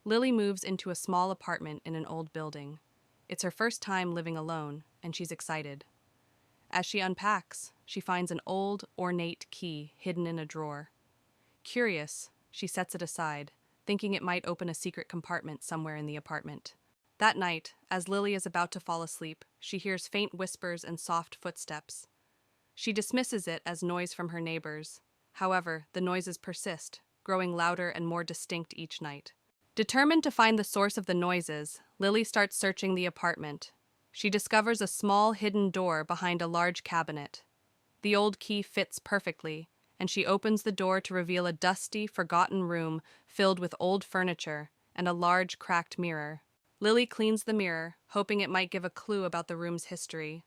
Lily moves into a small apartment in an old building. It's her first time living alone, and she's excited. As she unpacks, she finds an old, ornate key hidden in a drawer. Curious, she sets it aside, thinking it might open a secret compartment somewhere in the apartment. That night, as Lily is about to fall asleep, she hears faint whispers and soft footsteps. She dismisses it as noise from her neighbors. However, the noises persist, growing louder and more distinct each night. Determined to find the source of the noises, Lily starts searching the apartment. She discovers a small hidden door behind a large cabinet. The old key fits perfectly, and she opens the door to reveal a dusty, forgotten room filled with old furniture and a large, cracked mirror. Lily cleans the mirror, hoping it might give a clue about the room's history.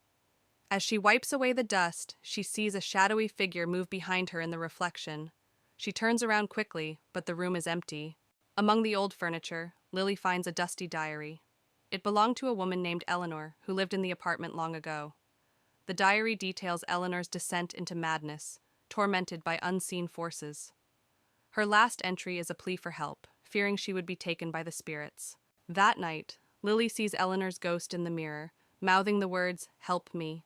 As she wipes away the dust, she sees a shadowy figure move behind her in the reflection. She turns around quickly, but the room is empty. Among the old furniture, Lily finds a dusty diary. It belonged to a woman named Eleanor, who lived in the apartment long ago. The diary details Eleanor's descent into madness, tormented by unseen forces. Her last entry is a plea for help, fearing she would be taken by the spirits. That night, Lily sees Eleanor's ghost in the mirror, mouthing the words, "Help me."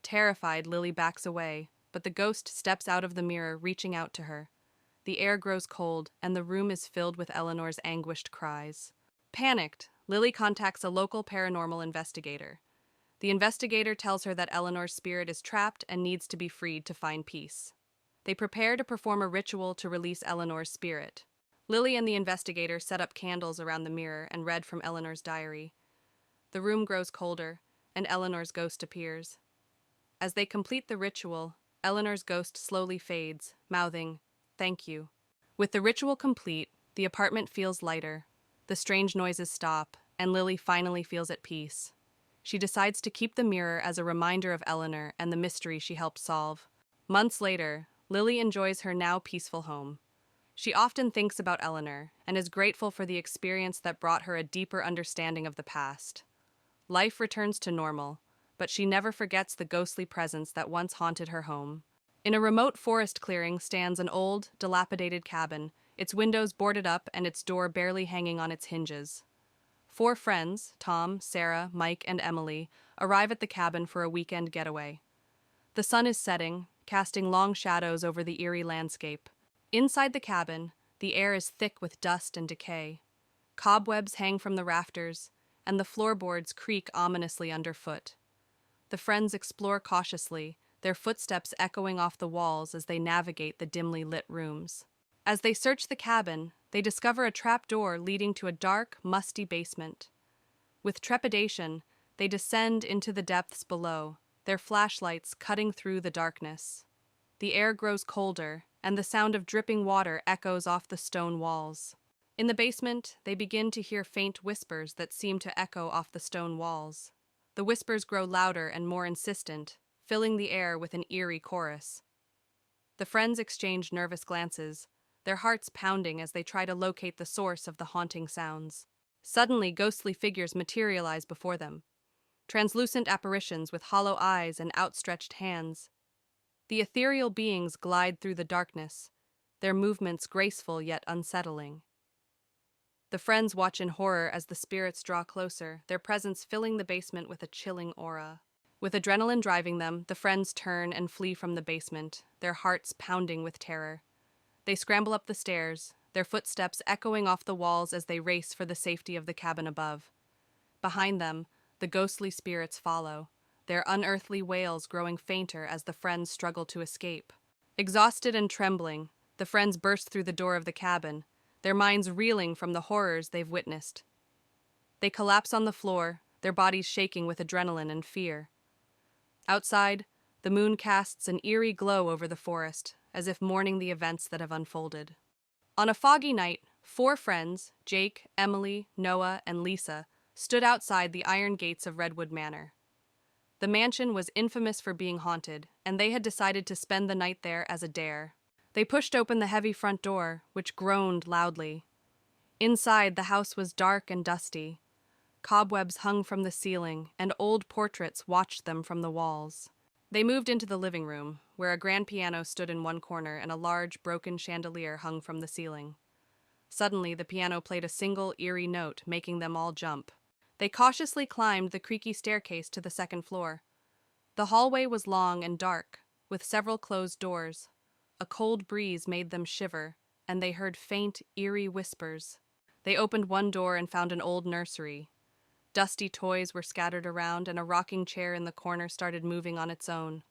Terrified, Lily backs away, but the ghost steps out of the mirror, reaching out to her. The air grows cold, and the room is filled with Eleanor's anguished cries. Panicked, Lily contacts a local paranormal investigator. The investigator tells her that Eleanor's spirit is trapped and needs to be freed to find peace. They prepare to perform a ritual to release Eleanor's spirit. Lily and the investigator set up candles around the mirror and read from Eleanor's diary. The room grows colder, and Eleanor's ghost appears. As they complete the ritual, Eleanor's ghost slowly fades, mouthing, "Thank you." With the ritual complete, the apartment feels lighter. The strange noises stop, and Lily finally feels at peace. She decides to keep the mirror as a reminder of Eleanor and the mystery she helped solve. Months later, Lily enjoys her now peaceful home. She often thinks about Eleanor and is grateful for the experience that brought her a deeper understanding of the past. Life returns to normal, but she never forgets the ghostly presence that once haunted her home. In a remote forest clearing stands an old, dilapidated cabin, its windows boarded up and its door barely hanging on its hinges. 4 friends, Tom, Sarah, Mike, and Emily, arrive at the cabin for a weekend getaway. The sun is setting, casting long shadows over the eerie landscape. Inside the cabin, the air is thick with dust and decay. Cobwebs hang from the rafters, and the floorboards creak ominously underfoot. The friends explore cautiously, their footsteps echoing off the walls as they navigate the dimly lit rooms. As they search the cabin, they discover a trap door leading to a dark, musty basement. With trepidation, they descend into the depths below, their flashlights cutting through the darkness. The air grows colder, and the sound of dripping water echoes off the stone walls. In the basement, they begin to hear faint whispers that seem to echo off the stone walls. The whispers grow louder and more insistent, filling the air with an eerie chorus. The friends exchange nervous glances, their hearts pounding as they try to locate the source of the haunting sounds. Suddenly, ghostly figures materialize before them, translucent apparitions with hollow eyes and outstretched hands. The ethereal beings glide through the darkness, their movements graceful yet unsettling. The friends watch in horror as the spirits draw closer, their presence filling the basement with a chilling aura. With adrenaline driving them, the friends turn and flee from the basement, their hearts pounding with terror. They scramble up the stairs, their footsteps echoing off the walls as they race for the safety of the cabin above. Behind them, the ghostly spirits follow, their unearthly wails growing fainter as the friends struggle to escape. Exhausted and trembling, the friends burst through the door of the cabin, their minds reeling from the horrors they've witnessed. They collapse on the floor, their bodies shaking with adrenaline and fear. Outside, the moon casts an eerie glow over the forest, as if mourning the events that have unfolded. On a foggy night, 4 friends, Jake, Emily, Noah, and Lisa, stood outside the iron gates of Redwood Manor. The mansion was infamous for being haunted, and they had decided to spend the night there as a dare. They pushed open the heavy front door, which groaned loudly. Inside, the house was dark and dusty. Cobwebs hung from the ceiling, and old portraits watched them from the walls. They moved into the living room, where a grand piano stood in one corner and a large, broken chandelier hung from the ceiling. Suddenly, the piano played a single, eerie note, making them all jump. They cautiously climbed the creaky staircase to the second floor. The hallway was long and dark, with several closed doors. A cold breeze made them shiver, and they heard faint, eerie whispers. They opened one door and found an old nursery. Dusty toys were scattered around, and a rocking chair in the corner started moving on its own.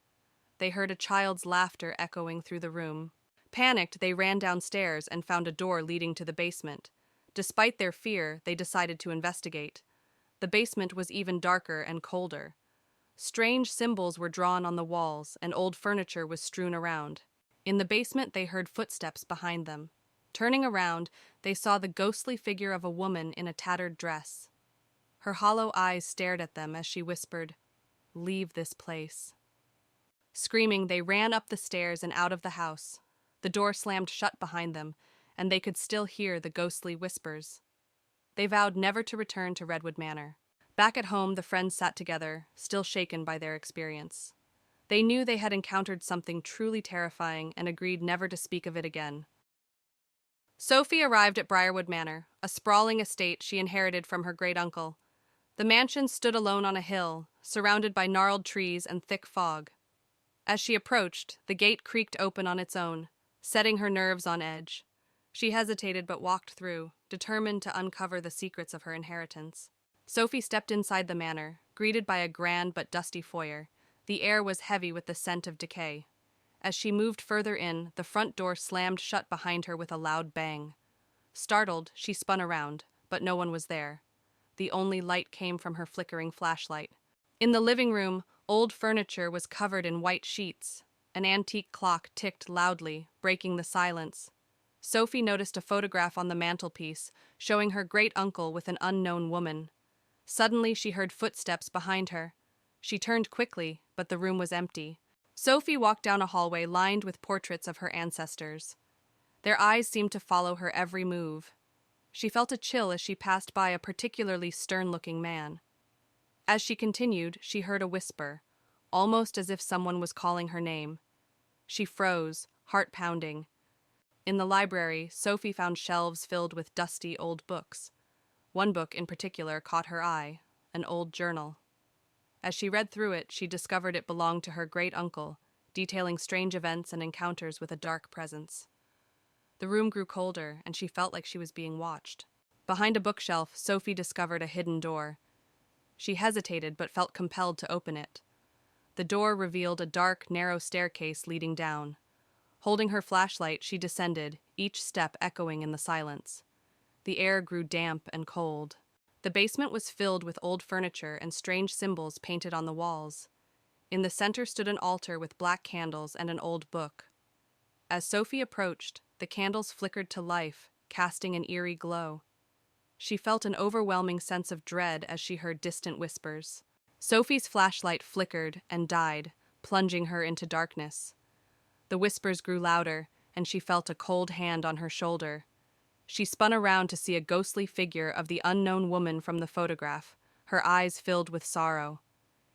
They heard a child's laughter echoing through the room. Panicked, they ran downstairs and found a door leading to the basement. Despite their fear, they decided to investigate. The basement was even darker and colder. Strange symbols were drawn on the walls, and old furniture was strewn around. In the basement, they heard footsteps behind them. Turning around, they saw the ghostly figure of a woman in a tattered dress. Her hollow eyes stared at them as she whispered, "Leave this place." Screaming, they ran up the stairs and out of the house. The door slammed shut behind them, and they could still hear the ghostly whispers. They vowed never to return to Redwood Manor. Back at home, the friends sat together, still shaken by their experience. They knew they had encountered something truly terrifying and agreed never to speak of it again. Sophie arrived at Briarwood Manor, a sprawling estate she inherited from her great-uncle. The mansion stood alone on a hill, surrounded by gnarled trees and thick fog. As she approached, the gate creaked open on its own, setting her nerves on edge. She hesitated but walked through, determined to uncover the secrets of her inheritance. Sophie stepped inside the manor, greeted by a grand but dusty foyer. The air was heavy with the scent of decay. As she moved further in, the front door slammed shut behind her with a loud bang. Startled, she spun around, but no one was there. The only light came from her flickering flashlight. In the living room, old furniture was covered in white sheets. An antique clock ticked loudly, breaking the silence. Sophie noticed a photograph on the mantelpiece, showing her great-uncle with an unknown woman. Suddenly, she heard footsteps behind her. She turned quickly, but the room was empty. Sophie walked down a hallway lined with portraits of her ancestors. Their eyes seemed to follow her every move. She felt a chill as she passed by a particularly stern-looking man. As she continued, she heard a whisper, almost as if someone was calling her name. She froze, heart pounding. In the library, Sophie found shelves filled with dusty old books. One book in particular caught her eye, an old journal. As she read through it, she discovered it belonged to her great-uncle, detailing strange events and encounters with a dark presence. The room grew colder, and she felt like she was being watched. Behind a bookshelf, Sophie discovered a hidden door. She hesitated but felt compelled to open it. The door revealed a dark, narrow staircase leading down. Holding her flashlight, she descended, each step echoing in the silence. The air grew damp and cold. The basement was filled with old furniture and strange symbols painted on the walls. In the center stood an altar with black candles and an old book. As Sophie approached, the candles flickered to life, casting an eerie glow. She felt an overwhelming sense of dread as she heard distant whispers. Sophie's flashlight flickered and died, plunging her into darkness. The whispers grew louder, and she felt a cold hand on her shoulder. She spun around to see a ghostly figure of the unknown woman from the photograph, her eyes filled with sorrow.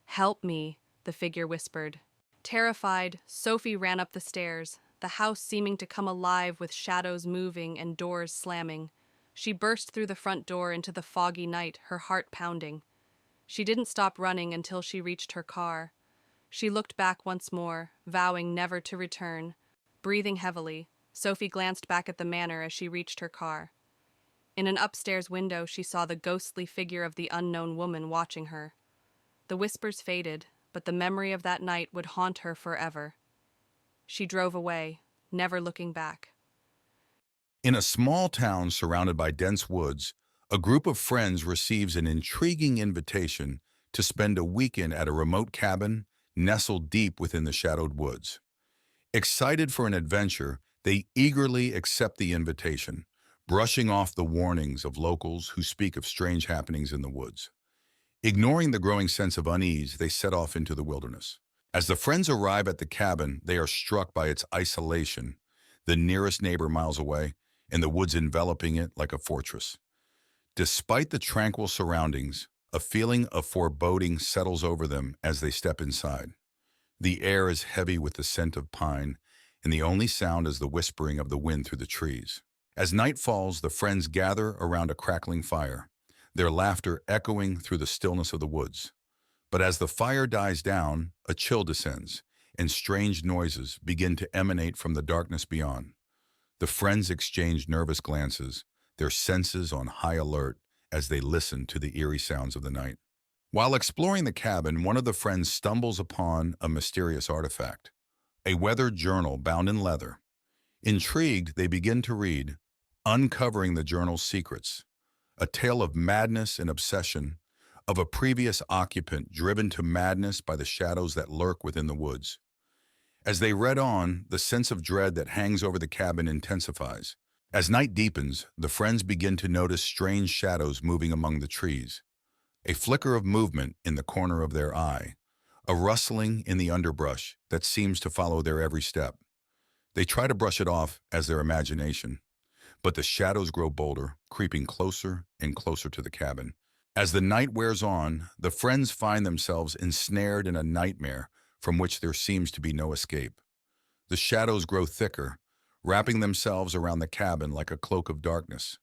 "Help me," the figure whispered. Terrified, Sophie ran up the stairs, the house seeming to come alive with shadows moving and doors slamming. She burst through the front door into the foggy night, her heart pounding. She didn't stop running until she reached her car. She looked back once more, vowing never to return. Breathing heavily, Sophie glanced back at the manor as she reached her car. In an upstairs window, she saw the ghostly figure of the unknown woman watching her. The whispers faded, but the memory of that night would haunt her forever. She drove away, never looking back. In a small town surrounded by dense woods, a group of friends receives an intriguing invitation to spend a weekend at a remote cabin nestled deep within the shadowed woods. Excited for an adventure, they eagerly accept the invitation, brushing off the warnings of locals who speak of strange happenings in the woods. Ignoring the growing sense of unease, they set off into the wilderness. As the friends arrive at the cabin, they are struck by its isolation, the nearest neighbor miles away, and the woods enveloping it like a fortress. Despite the tranquil surroundings, a feeling of foreboding settles over them as they step inside. The air is heavy with the scent of pine, and the only sound is the whispering of the wind through the trees. As night falls, the friends gather around a crackling fire, their laughter echoing through the stillness of the woods. But as the fire dies down, a chill descends, and strange noises begin to emanate from the darkness beyond. The friends exchange nervous glances, their senses on high alert as they listen to the eerie sounds of the night. While exploring the cabin, one of the friends stumbles upon a mysterious artifact, a weathered journal bound in leather. Intrigued, they begin to read, uncovering the journal's secrets, a tale of madness and obsession, of a previous occupant driven to madness by the shadows that lurk within the woods. As they read on, the sense of dread that hangs over the cabin intensifies. As night deepens, the friends begin to notice strange shadows moving among the trees. A flicker of movement in the corner of their eye, a rustling in the underbrush that seems to follow their every step. They try to brush it off as their imagination, but the shadows grow bolder, creeping closer and closer to the cabin. As the night wears on, the friends find themselves ensnared in a nightmare from which there seems to be no escape. The shadows grow thicker, wrapping themselves around the cabin like a cloak of darkness.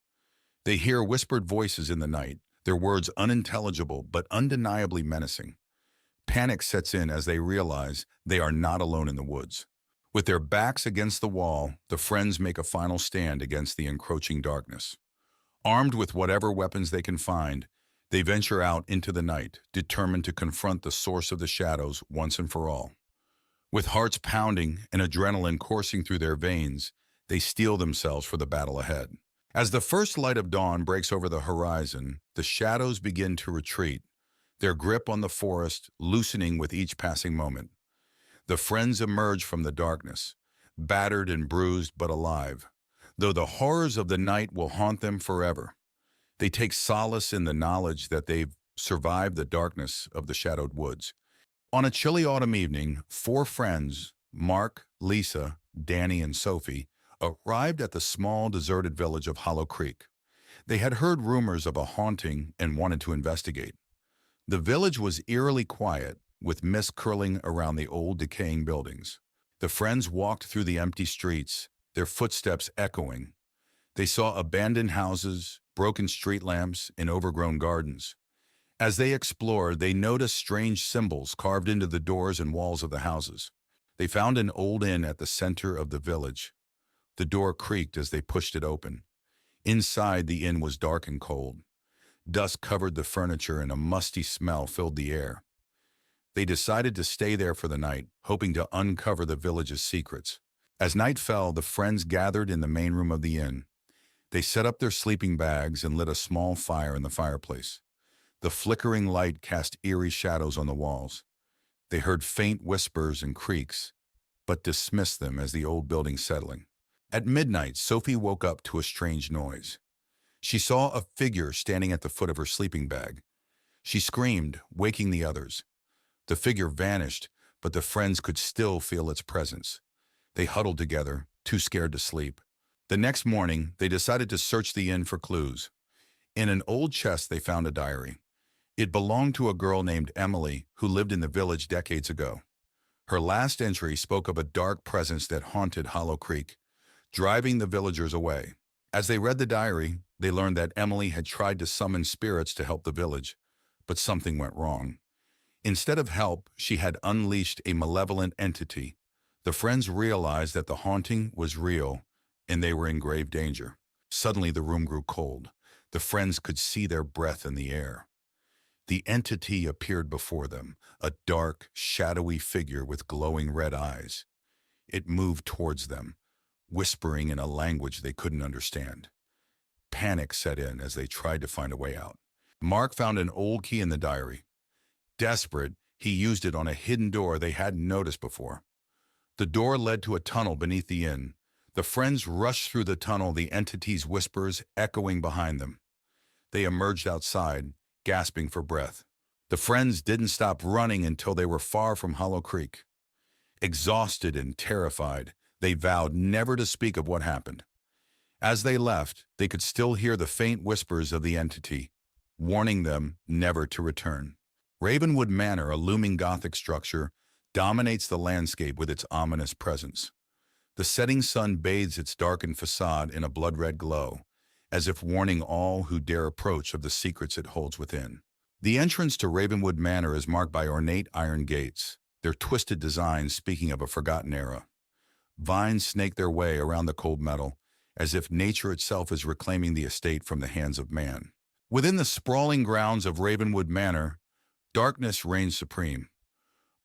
They hear whispered voices in the night, their words unintelligible but undeniably menacing. Panic sets in as they realize they are not alone in the woods. With their backs against the wall, the friends make a final stand against the encroaching darkness. Armed with whatever weapons they can find, they venture out into the night, determined to confront the source of the shadows once and for all. With hearts pounding and adrenaline coursing through their veins, they steel themselves for the battle ahead. As the first light of dawn breaks over the horizon, the shadows begin to retreat, their grip on the forest loosening with each passing moment. The friends emerge from the darkness, battered and bruised but alive, though the horrors of the night will haunt them forever. They take solace in the knowledge that they've survived the darkness of the shadowed woods. On a chilly autumn evening, four friends, Mark, Lisa, Danny, and Sophie, arrived at the small, deserted village of Hollow Creek. They had heard rumors of a haunting and wanted to investigate. The village was eerily quiet, with mist curling around the old, decaying buildings. The friends walked through the empty streets, their footsteps echoing. They saw abandoned houses, broken street lamps, and overgrown gardens. As they explored, they noticed strange symbols carved into the doors and walls of the houses. They found an old inn at the center of the village. The door creaked as they pushed it open. Inside, the inn was dark and cold. Dust covered the furniture and a musty smell filled the air. They decided to stay there for the night, hoping to uncover the village's secrets. As night fell, the friends gathered in the main room of the inn. They set up their sleeping bags and lit a small fire in the fireplace. The flickering light cast eerie shadows on the walls. They heard faint whispers and creaks, but dismissed them as the old building settling. At midnight, Sophie woke up to a strange noise. She saw a figure standing at the foot of her sleeping bag. She screamed, waking the others. The figure vanished, but the friends could still feel its presence. They huddled together, too scared to sleep. The next morning, they decided to search the inn for clues. In an old chest, they found a diary. It belonged to a girl named Emily who lived in the village decades ago. Her last entry spoke of a dark presence that haunted Hollow Creek, driving the villagers away. As they read the diary, they learned that Emily had tried to summon spirits to help the village, but something went wrong. Instead of help, she had unleashed a malevolent entity. The friends realized that the haunting was real, and they were in grave danger. Suddenly, the room grew cold. The friends could see their breath in the air. The entity appeared before them, a dark, shadowy figure with glowing red eyes. It moved towards them, whispering in a language they couldn't understand. Panic set in as they tried to find a way out. Mark found an old key in the diary. Desperate, he used it on a hidden door they hadn't noticed before. The door led to a tunnel beneath the inn. The friends rushed through the tunnel, the entity's whispers echoing behind them. They emerged outside, gasping for breath. The friends didn't stop running until they were far from Hollow Creek. Exhausted and terrified, they vowed never to speak of what happened. As they left, they could still hear the faint whispers of the entity, warning them never to return. Ravenwood Manor, a looming Gothic structure, dominates the landscape with its ominous presence. The setting sun bathes its darkened facade in a blood-red glow, as if warning all who dare approach of the secrets it holds within. The entrance to Ravenwood Manor is marked by ornate iron gates, their twisted designs speaking of a forgotten era. Vines snake their way around the cold metal, as if nature itself is reclaiming the estate from the hands of man. Within the sprawling grounds of Ravenwood Manor, darkness reigns supreme.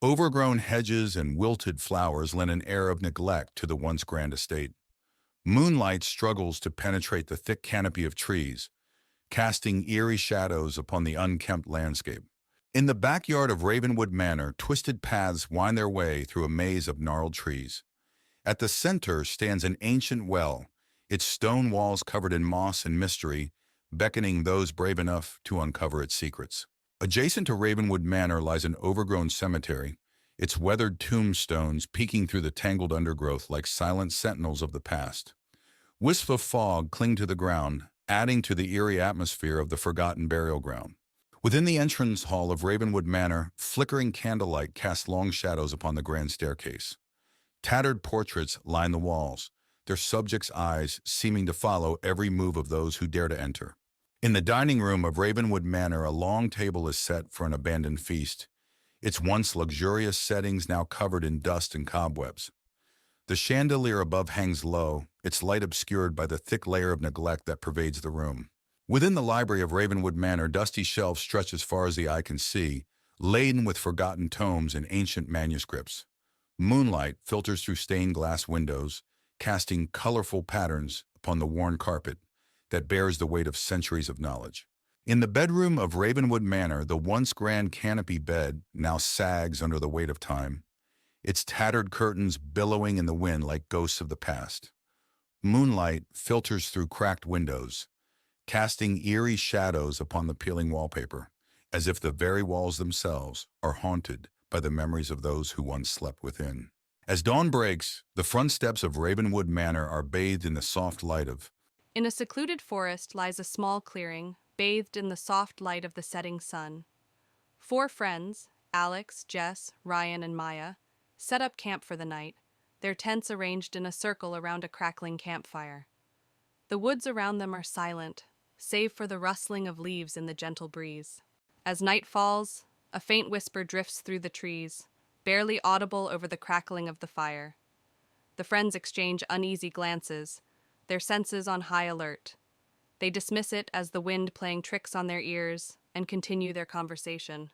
Overgrown hedges and wilted flowers lend an air of neglect to the once grand estate. Moonlight struggles to penetrate the thick canopy of trees, casting eerie shadows upon the unkempt landscape. In the backyard of Ravenwood Manor, twisted paths wind their way through a maze of gnarled trees. At the center stands an ancient well, its stone walls covered in moss and mystery, beckoning those brave enough to uncover its secrets. Adjacent to Ravenwood Manor lies an overgrown cemetery, its weathered tombstones peeking through the tangled undergrowth like silent sentinels of the past. Wisps of fog cling to the ground, adding to the eerie atmosphere of the forgotten burial ground. Within the entrance hall of Ravenwood Manor, flickering candlelight casts long shadows upon the grand staircase. Tattered portraits line the walls, their subjects' eyes seeming to follow every move of those who dare to enter. In the dining room of Ravenwood Manor, a long table is set for an abandoned feast, its once luxurious settings now covered in dust and cobwebs. The chandelier above hangs low, its light obscured by the thick layer of neglect that pervades the room. Within the library of Ravenwood Manor, dusty shelves stretch as far as the eye can see, laden with forgotten tomes and ancient manuscripts. Moonlight filters through stained glass windows, casting colorful patterns upon the worn carpet that bears the weight of centuries of knowledge. In the bedroom of Ravenwood Manor, the once grand canopy bed now sags under the weight of time, its tattered curtains billowing in the wind like ghosts of the past. Moonlight filters through cracked windows, casting eerie shadows upon the peeling wallpaper, as if the very walls themselves are haunted by the memories of those who once slept within. As dawn breaks, the front steps of Ravenwood Manor are bathed in the soft light of. In a secluded forest lies a small clearing, bathed in the soft light of the setting sun. 4 friends, Alex, Jess, Ryan, and Maya, set up camp for the night, their tents arranged in a circle around a crackling campfire. The woods around them are silent, save for the rustling of leaves in the gentle breeze. As night falls, a faint whisper drifts through the trees, barely audible over the crackling of the fire. The friends exchange uneasy glances, their senses on high alert. They dismiss it as the wind playing tricks on their ears and continue their conversation,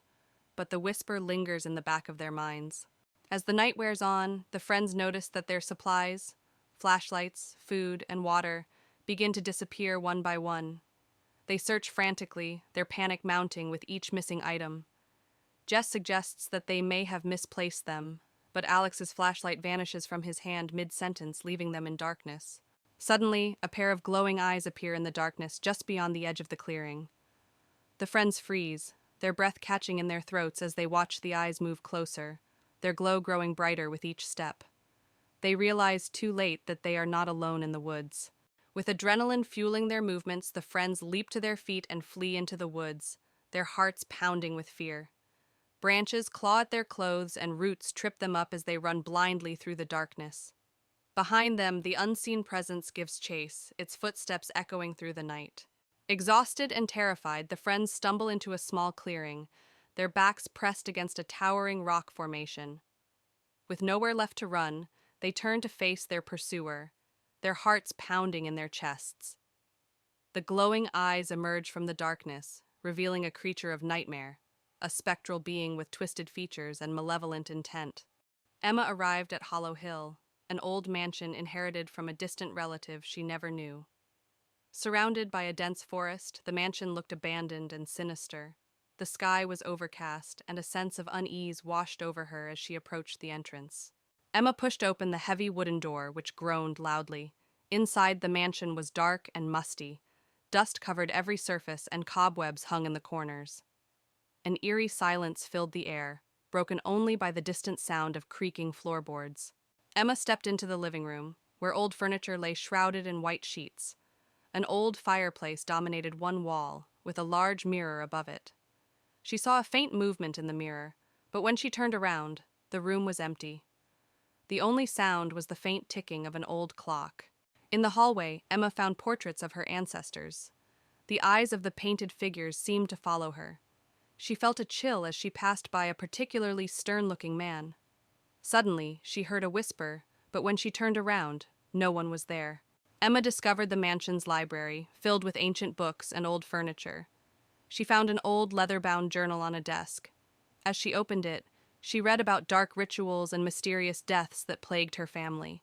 but the whisper lingers in the back of their minds. As the night wears on, the friends notice that their supplies, flashlights, food, and water, begin to disappear one by one. They search frantically, their panic mounting with each missing item. Jess suggests that they may have misplaced them, but Alex's flashlight vanishes from his hand mid-sentence, leaving them in darkness. Suddenly, a pair of glowing eyes appear in the darkness just beyond the edge of the clearing. The friends freeze, their breath catching in their throats as they watch the eyes move closer, their glow growing brighter with each step. They realize too late that they are not alone in the woods. With adrenaline fueling their movements, the friends leap to their feet and flee into the woods, their hearts pounding with fear. Branches claw at their clothes and roots trip them up as they run blindly through the darkness. Behind them, the unseen presence gives chase, its footsteps echoing through the night. Exhausted and terrified, the friends stumble into a small clearing, their backs pressed against a towering rock formation. With nowhere left to run, they turn to face their pursuer, their hearts pounding in their chests. The glowing eyes emerge from the darkness, revealing a creature of nightmare, a spectral being with twisted features and malevolent intent. Emma arrived at Hollow Hill, an old mansion inherited from a distant relative she never knew. Surrounded by a dense forest, the mansion looked abandoned and sinister. The sky was overcast, and a sense of unease washed over her as she approached the entrance. Emma pushed open the heavy wooden door, which groaned loudly. Inside, the mansion was dark and musty. Dust covered every surface, and cobwebs hung in the corners. An eerie silence filled the air, broken only by the distant sound of creaking floorboards. Emma stepped into the living room, where old furniture lay shrouded in white sheets. An old fireplace dominated one wall, with a large mirror above it. She saw a faint movement in the mirror, but when she turned around, the room was empty. The only sound was the faint ticking of an old clock. In the hallway, Emma found portraits of her ancestors. The eyes of the painted figures seemed to follow her. She felt a chill as she passed by a particularly stern-looking man. Suddenly, she heard a whisper, but when she turned around, no one was there. Emma discovered the mansion's library, filled with ancient books and old furniture. She found an old leather-bound journal on a desk. As she opened it, she read about dark rituals and mysterious deaths that plagued her family.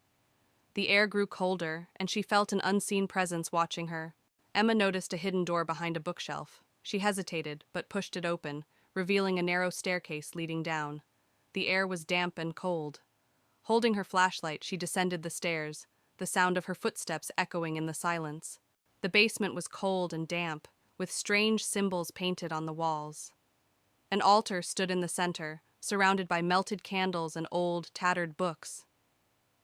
The air grew colder, and she felt an unseen presence watching her. Emma noticed a hidden door behind a bookshelf. She hesitated, but pushed it open, revealing a narrow staircase leading down. The air was damp and cold. Holding her flashlight, she descended the stairs, the sound of her footsteps echoing in the silence. The basement was cold and damp, with strange symbols painted on the walls. An altar stood in the center, surrounded by melted candles and old, tattered books.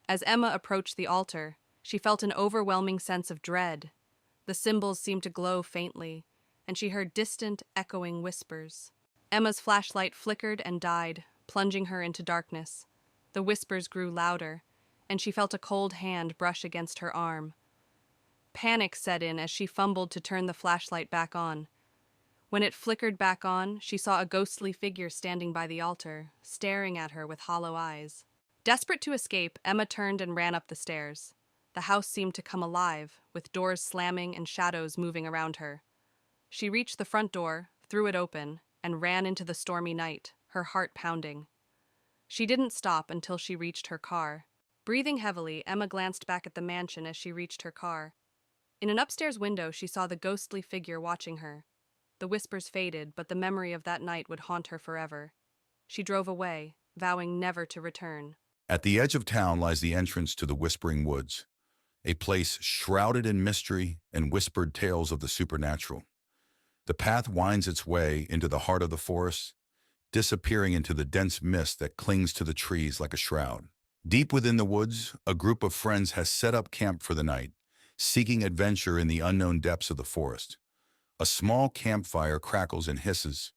As Emma approached the altar, she felt an overwhelming sense of dread. The symbols seemed to glow faintly, and she heard distant, echoing whispers. Emma's flashlight flickered and died, plunging her into darkness. The whispers grew louder, and she felt a cold hand brush against her arm. Panic set in as she fumbled to turn the flashlight back on. When it flickered back on, she saw a ghostly figure standing by the altar, staring at her with hollow eyes. Desperate to escape, Emma turned and ran up the stairs. The house seemed to come alive, with doors slamming and shadows moving around her. She reached the front door, threw it open, and ran into the stormy night, her heart pounding. She didn't stop until she reached her car. Breathing heavily, Emma glanced back at the mansion as she reached her car. In an upstairs window, she saw the ghostly figure watching her. The whispers faded, but the memory of that night would haunt her forever. She drove away, vowing never to return. At the edge of town lies the entrance to the Whispering Woods, a place shrouded in mystery and whispered tales of the supernatural. The path winds its way into the heart of the forest, disappearing into the dense mist that clings to the trees like a shroud. Deep within the woods, a group of friends has set up camp for the night, seeking adventure in the unknown depths of the forest. A small campfire crackles and hisses,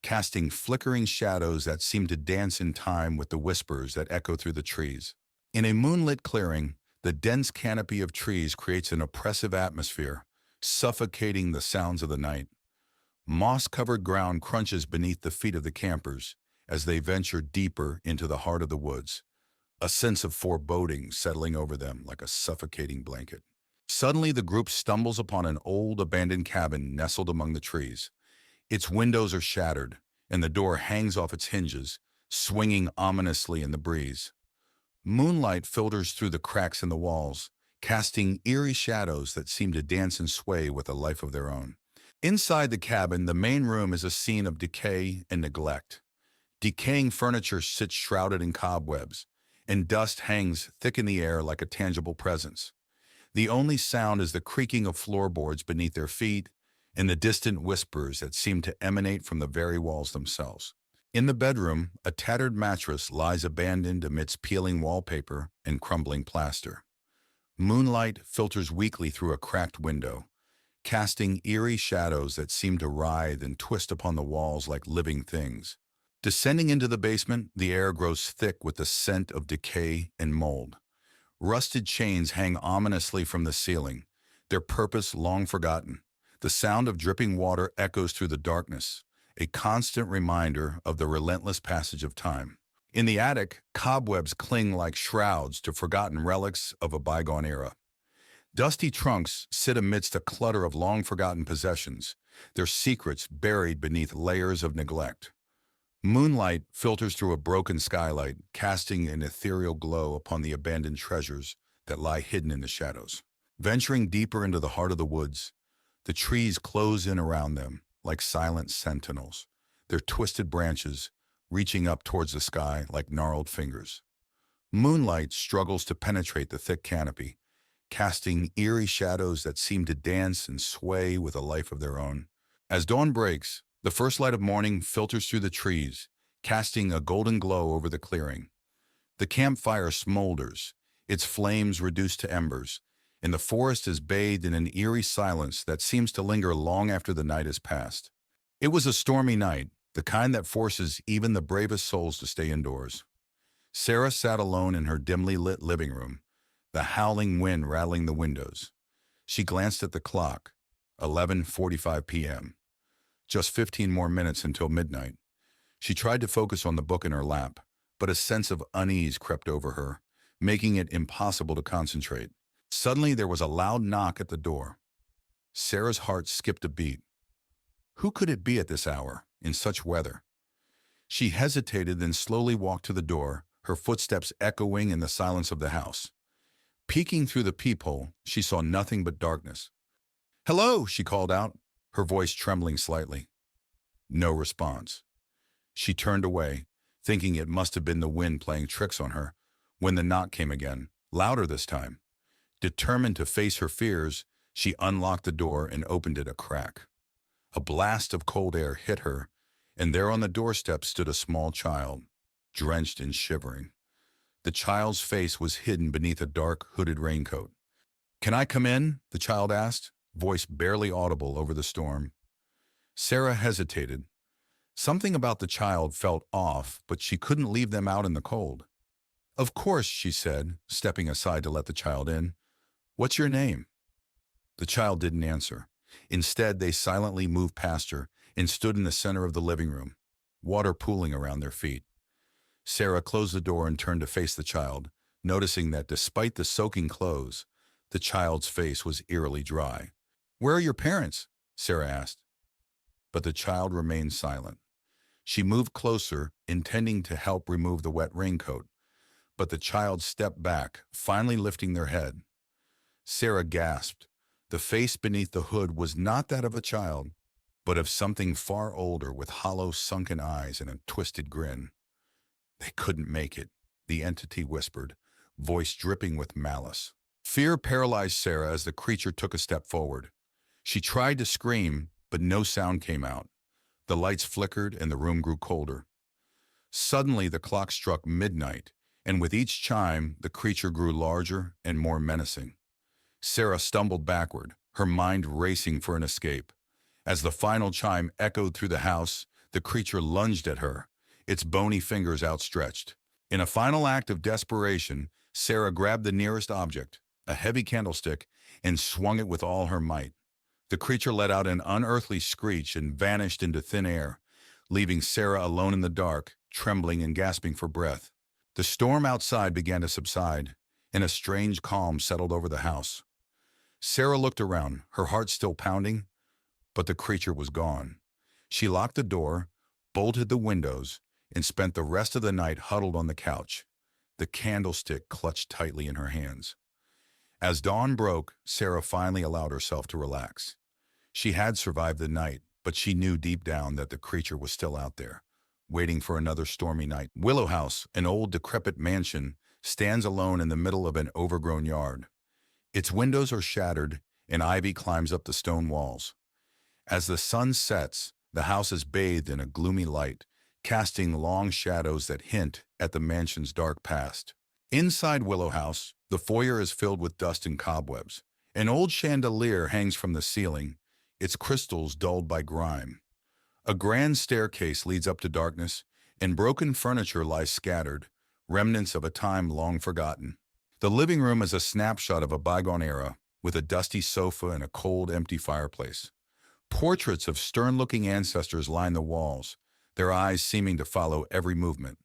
casting flickering shadows that seem to dance in time with the whispers that echo through the trees. In a moonlit clearing, the dense canopy of trees creates an oppressive atmosphere, suffocating the sounds of the night. Moss-covered ground crunches beneath the feet of the campers as they venture deeper into the heart of the woods, a sense of foreboding settling over them like a suffocating blanket. Suddenly, the group stumbles upon an old, abandoned cabin nestled among the trees. Its windows are shattered, and the door hangs off its hinges, swinging ominously in the breeze. Moonlight filters through the cracks in the walls, casting eerie shadows that seem to dance and sway with a life of their own. Inside the cabin, the main room is a scene of decay and neglect. Decaying furniture sits shrouded in cobwebs, and dust hangs thick in the air like a tangible presence. The only sound is the creaking of floorboards beneath their feet and the distant whispers that seem to emanate from the very walls themselves. In the bedroom, a tattered mattress lies abandoned amidst peeling wallpaper and crumbling plaster. Moonlight filters weakly through a cracked window, casting eerie shadows that seem to writhe and twist upon the walls like living things. Descending into the basement, the air grows thick with the scent of decay and mold. Rusted chains hang ominously from the ceiling, their purpose long forgotten. The sound of dripping water echoes through the darkness, a constant reminder of the relentless passage of time. In the attic, cobwebs cling like shrouds to forgotten relics of a bygone era. Dusty trunks sit amidst a clutter of long-forgotten possessions, their secrets buried beneath layers of neglect. Moonlight filters through a broken skylight, casting an ethereal glow upon the abandoned treasures that lie hidden in the shadows. Venturing deeper into the heart of the woods, the trees close in around them like silent sentinels, their twisted branches reaching up towards the sky like gnarled fingers. Moonlight struggles to penetrate the thick canopy, casting eerie shadows that seem to dance and sway with a life of their own. As dawn breaks, the first light of morning filters through the trees, casting a golden glow over the clearing. The campfire smolders, its flames reduced to embers, and the forest is bathed in an eerie silence that seems to linger long after the night has passed. It was a stormy night, the kind that forces even the bravest souls to stay indoors. Sarah sat alone in her dimly lit living room, the howling wind rattling the windows. She glanced at the clock, 11:45 p.m. Just 15 more minutes until midnight. She tried to focus on the book in her lap, but a sense of unease crept over her, making it impossible to concentrate. Suddenly, there was a loud knock at the door. Sarah's heart skipped a beat. Who could it be at this hour, in such weather? She hesitated, then slowly walked to the door, her footsteps echoing in the silence of the house. Peeking through the peephole, she saw nothing but darkness. "Hello," she called out, her voice trembling slightly. No response. She turned away, thinking it must have been the wind playing tricks on her, when the knock came again, louder this time. Determined to face her fears, she unlocked the door and opened it a crack. A blast of cold air hit her, and there on the doorstep stood a small child, drenched and shivering. The child's face was hidden beneath a dark, hooded raincoat. "Can I come in?" the child asked, voice barely audible over the storm. Sarah hesitated. Something about the child felt off, but she couldn't leave them out in the cold. "Of course," she said, stepping aside to let the child in. "What's your name?" The child didn't answer. Instead, they silently moved past her and stood in the center of the living room, water pooling around their feet. Sarah closed the door and turned to face the child, noticing that despite the soaking clothes, the child's face was eerily dry. "Where are your parents?" Sarah asked. But the child remained silent. She moved closer, intending to help remove the wet raincoat, but the child stepped back, finally lifting their head. Sarah gasped. The face beneath the hood was not that of a child, but of something far older with hollow, sunken eyes and a twisted grin. "They couldn't make it," the entity whispered, voice dripping with malice. Fear paralyzed Sarah as the creature took a step forward. She tried to scream, but no sound came out. The lights flickered and the room grew colder. Suddenly, the clock struck midnight, and with each chime, the creature grew larger and more menacing. Sarah stumbled backward, her mind racing for an escape. As the final chime echoed through the house, the creature lunged at her, its bony fingers outstretched. In a final act of desperation, Sarah grabbed the nearest object, a heavy candlestick, and swung it with all her might. The creature let out an unearthly screech and vanished into thin air, leaving Sarah alone in the dark, trembling and gasping for breath. The storm outside began to subside, and a strange calm settled over the house. Sarah looked around, her heart still pounding, but the creature was gone. She locked the door, bolted the windows, and spent the rest of the night huddled on the couch, the candlestick clutched tightly in her hands. As dawn broke, Sarah finally allowed herself to relax. She had survived the night, but she knew deep down that the creature was still out there, waiting for another stormy night. Willow House, an old decrepit mansion, stands alone in the middle of an overgrown yard. Its windows are shattered, and ivy climbs up the stone walls. As the sun sets, the house is bathed in a gloomy light, casting long shadows that hint at the mansion's dark past. Inside Willow House, the foyer is filled with dust and cobwebs. An old chandelier hangs from the ceiling, its crystals dulled by grime. A grand staircase leads up to darkness, and broken furniture lies scattered, remnants of a time long forgotten. The living room is a snapshot of a bygone era, with a dusty sofa and a cold, empty fireplace. Portraits of stern-looking ancestors line the walls, their eyes seeming to follow every movement.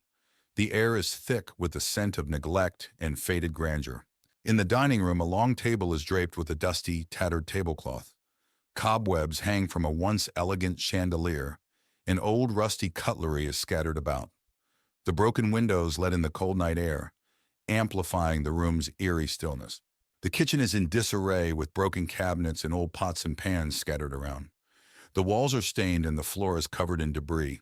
The air is thick with the scent of neglect and faded grandeur. In the dining room, a long table is draped with a dusty, tattered tablecloth. Cobwebs hang from a once elegant chandelier, and old rusty cutlery is scattered about. The broken windows let in the cold night air, amplifying the room's eerie stillness. The kitchen is in disarray with broken cabinets and old pots and pans scattered around. The walls are stained and the floor is covered in debris.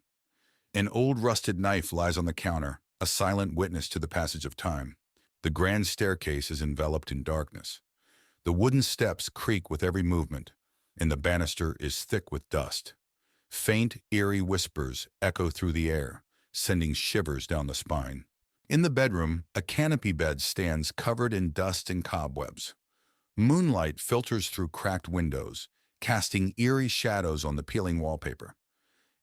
An old rusted knife lies on the counter, a silent witness to the passage of time. The grand staircase is enveloped in darkness. The wooden steps creak with every movement, and the banister is thick with dust. Faint, eerie whispers echo through the air, sending shivers down the spine. In the bedroom, a canopy bed stands covered in dust and cobwebs. Moonlight filters through cracked windows, casting eerie shadows on the peeling wallpaper.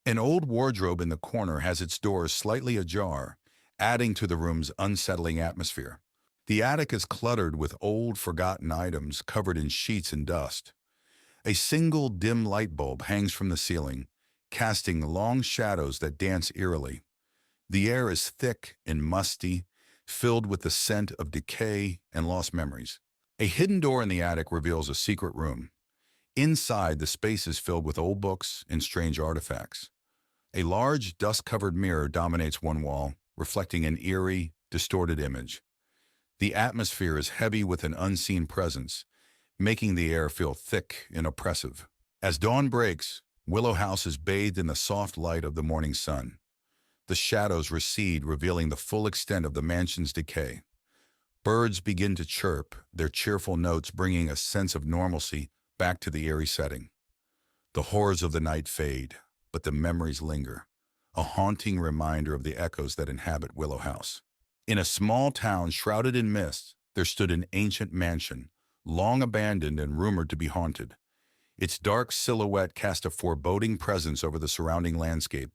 An old wardrobe in the corner has its doors slightly ajar, adding to the room's unsettling atmosphere. The attic is cluttered with old, forgotten items covered in sheets and dust. A single dim light bulb hangs from the ceiling, casting long shadows that dance eerily. The air is thick and musty, filled with the scent of decay and lost memories. A hidden door in the attic reveals a secret room. Inside, the space is filled with old books and strange artifacts. A large, dust-covered mirror dominates one wall, reflecting an eerie, distorted image. The atmosphere is heavy with an unseen presence, making the air feel thick and oppressive. As dawn breaks, Willow House is bathed in the soft light of the morning sun. The shadows recede, revealing the full extent of the mansion's decay. Birds begin to chirp, their cheerful notes bringing a sense of normalcy back to the eerie setting. The horrors of the night fade, but the memories linger, a haunting reminder of the echoes that inhabit Willow House. In a small town shrouded in mist, there stood an ancient mansion, long abandoned and rumored to be haunted. Its dark silhouette cast a foreboding presence over the surrounding landscape,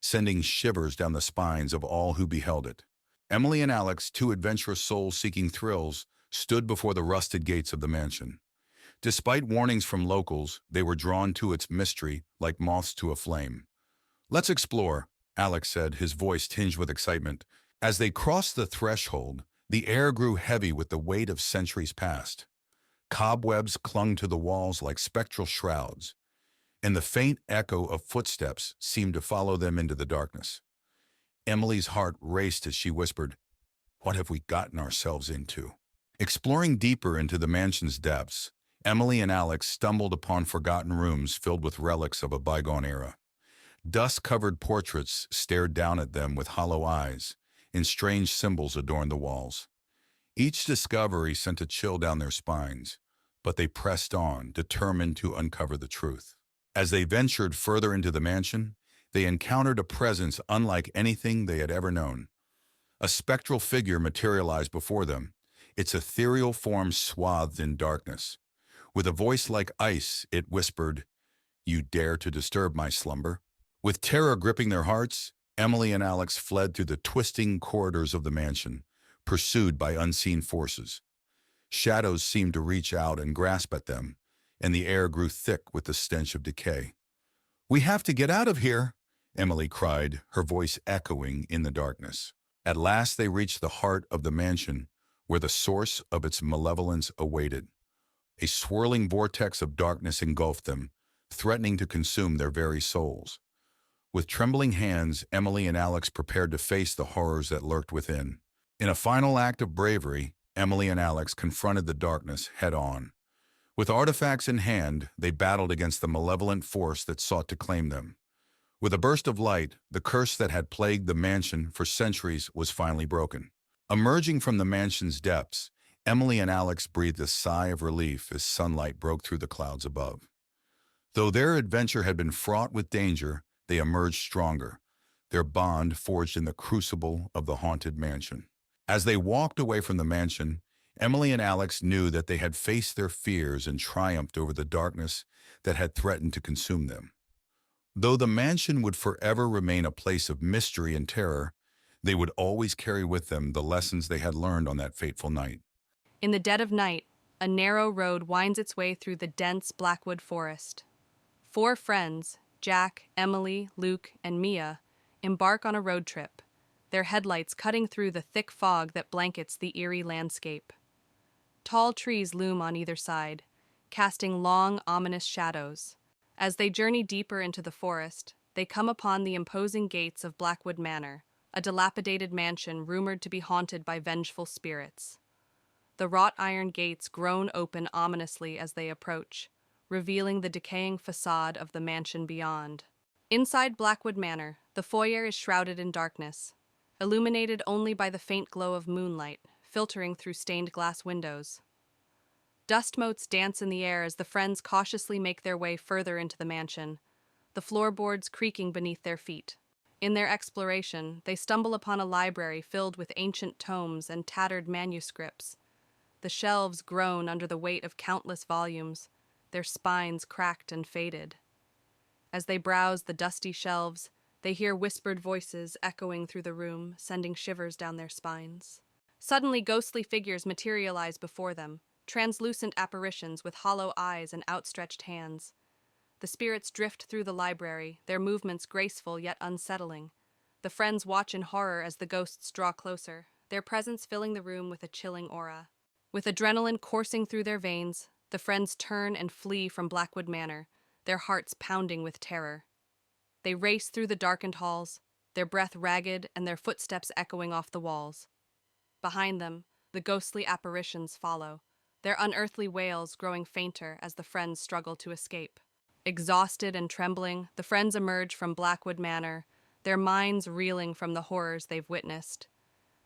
sending shivers down the spines of all who beheld it. Emily and Alex, two adventurous souls seeking thrills, stood before the rusted gates of the mansion. Despite warnings from locals, they were drawn to its mystery like moths to a flame. "Let's explore," Alex said, his voice tinged with excitement. As they crossed the threshold, the air grew heavy with the weight of centuries past. Cobwebs clung to the walls like spectral shrouds, and the faint echo of footsteps seemed to follow them into the darkness. Emily's heart raced as she whispered, "What have we gotten ourselves into?" Exploring deeper into the mansion's depths, Emily and Alex stumbled upon forgotten rooms filled with relics of a bygone era. Dust-covered portraits stared down at them with hollow eyes, and strange symbols adorned the walls. Each discovery sent a chill down their spines, but they pressed on, determined to uncover the truth. As they ventured further into the mansion, they encountered a presence unlike anything they had ever known. A spectral figure materialized before them, its ethereal form swathed in darkness. With a voice like ice, it whispered, "You dare to disturb my slumber?" With terror gripping their hearts, Emily and Alex fled through the twisting corridors of the mansion, pursued by unseen forces. Shadows seemed to reach out and grasp at them, and the air grew thick with the stench of decay. "We have to get out of here," Emily cried, her voice echoing in the darkness. At last they reached the heart of the mansion, where the source of its malevolence awaited. A swirling vortex of darkness engulfed them, threatening to consume their very souls. With trembling hands, Emily and Alex prepared to face the horrors that lurked within. In a final act of bravery, Emily and Alex confronted the darkness head-on. With artifacts in hand, they battled against the malevolent force that sought to claim them. With a burst of light, the curse that had plagued the mansion for centuries was finally broken. Emerging from the mansion's depths, Emily and Alex breathed a sigh of relief as sunlight broke through the clouds above. Though their adventure had been fraught with danger, they emerged stronger, their bond forged in the crucible of the haunted mansion. As they walked away from the mansion, Emily and Alex knew that they had faced their fears and triumphed over the darkness that had threatened to consume them. Though the mansion would forever remain a place of mystery and terror, they would always carry with them the lessons they had learned on that fateful night. In the dead of night, a narrow road winds its way through the dense Blackwood forest. 4 friends, Jack, Emily, Luke, and Mia, embark on a road trip, their headlights cutting through the thick fog that blankets the eerie landscape. Tall trees loom on either side, casting long, ominous shadows. As they journey deeper into the forest, they come upon the imposing gates of Blackwood Manor, a dilapidated mansion rumored to be haunted by vengeful spirits. The wrought iron gates groan open ominously as they approach, revealing the decaying facade of the mansion beyond. Inside Blackwood Manor, the foyer is shrouded in darkness, illuminated only by the faint glow of moonlight filtering through stained glass windows. Dust motes dance in the air as the friends cautiously make their way further into the mansion, the floorboards creaking beneath their feet. In their exploration, they stumble upon a library filled with ancient tomes and tattered manuscripts. The shelves groan under the weight of countless volumes, their spines cracked and faded. As they browse the dusty shelves, They hear whispered voices echoing through the room, sending shivers down their spines. Suddenly, ghostly figures materialize before them, translucent apparitions with hollow eyes and outstretched hands. The spirits drift through the library, their movements graceful yet unsettling. The friends watch in horror as the ghosts draw closer, their presence filling the room with a chilling aura. With adrenaline coursing through their veins, the friends turn and flee from Blackwood Manor, their hearts pounding with terror. They race through the darkened halls, their breath ragged and their footsteps echoing off the walls. Behind them, the ghostly apparitions follow, their unearthly wails growing fainter as the friends struggle to escape. Exhausted and trembling, the friends emerge from Blackwood Manor, their minds reeling from the horrors they've witnessed.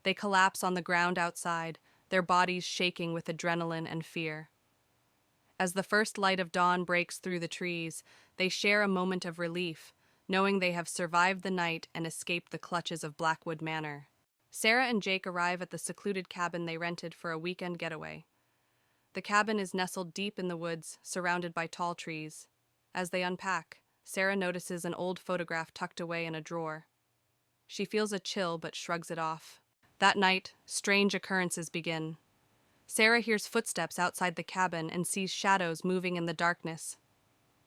They collapse on the ground outside, their bodies shaking with adrenaline and fear. As the first light of dawn breaks through the trees, they share a moment of relief, knowing they have survived the night and escaped the clutches of Blackwood Manor. Sarah and Jake arrive at the secluded cabin they rented for a weekend getaway. The cabin is nestled deep in the woods, surrounded by tall trees. As they unpack, Sarah notices an old photograph tucked away in a drawer. She feels a chill but shrugs it off. That night, strange occurrences begin. Sarah hears footsteps outside the cabin and sees shadows moving in the darkness.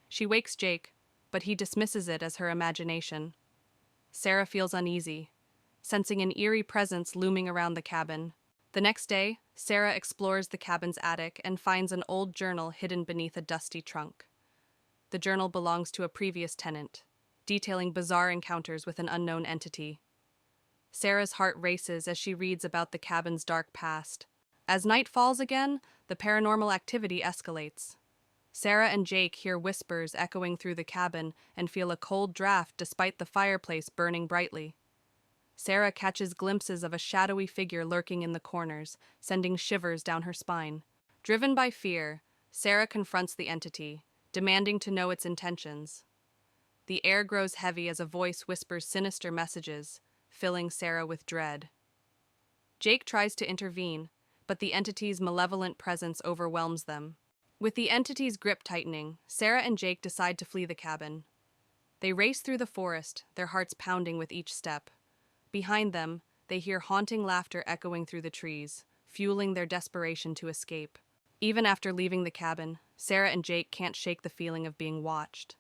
She wakes Jake, but he dismisses it as her imagination. Sarah feels uneasy, sensing an eerie presence looming around the cabin. The next day, Sarah explores the cabin's attic and finds an old journal hidden beneath a dusty trunk. The journal belongs to a previous tenant, detailing bizarre encounters with an unknown entity. Sarah's heart races as she reads about the cabin's dark past. As night falls again, the paranormal activity escalates. Sarah and Jake hear whispers echoing through the cabin and feel a cold draft despite the fireplace burning brightly. Sarah catches glimpses of a shadowy figure lurking in the corners, sending shivers down her spine. Driven by fear, Sarah confronts the entity, demanding to know its intentions. The air grows heavy as a voice whispers sinister messages, filling Sarah with dread. Jake tries to intervene, but the entity's malevolent presence overwhelms them. With the entity's grip tightening, Sarah and Jake decide to flee the cabin. They race through the forest, their hearts pounding with each step. Behind them, they hear haunting laughter echoing through the trees, fueling their desperation to escape. Even after leaving the cabin, Sarah and Jake can't shake the feeling of being watched.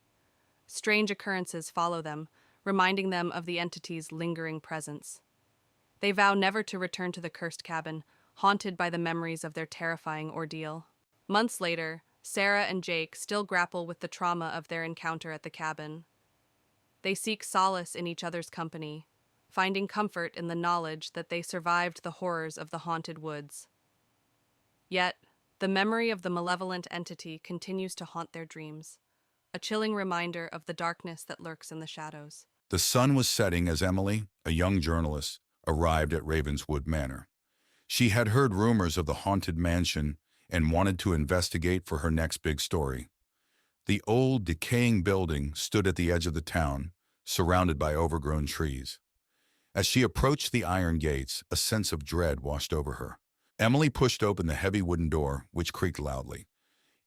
Strange occurrences follow them, reminding them of the entity's lingering presence. They vow never to return to the cursed cabin, haunted by the memories of their terrifying ordeal. Months later, Sarah and Jake still grapple with the trauma of their encounter at the cabin. They seek solace in each other's company, finding comfort in the knowledge that they survived the horrors of the haunted woods. Yet, the memory of the malevolent entity continues to haunt their dreams, a chilling reminder of the darkness that lurks in the shadows. The sun was setting as Emily, a young journalist, arrived at Ravenswood Manor. She had heard rumors of the haunted mansion and wanted to investigate for her next big story. The old, decaying building stood at the edge of the town, surrounded by overgrown trees. As she approached the iron gates, a sense of dread washed over her. Emily pushed open the heavy wooden door, which creaked loudly.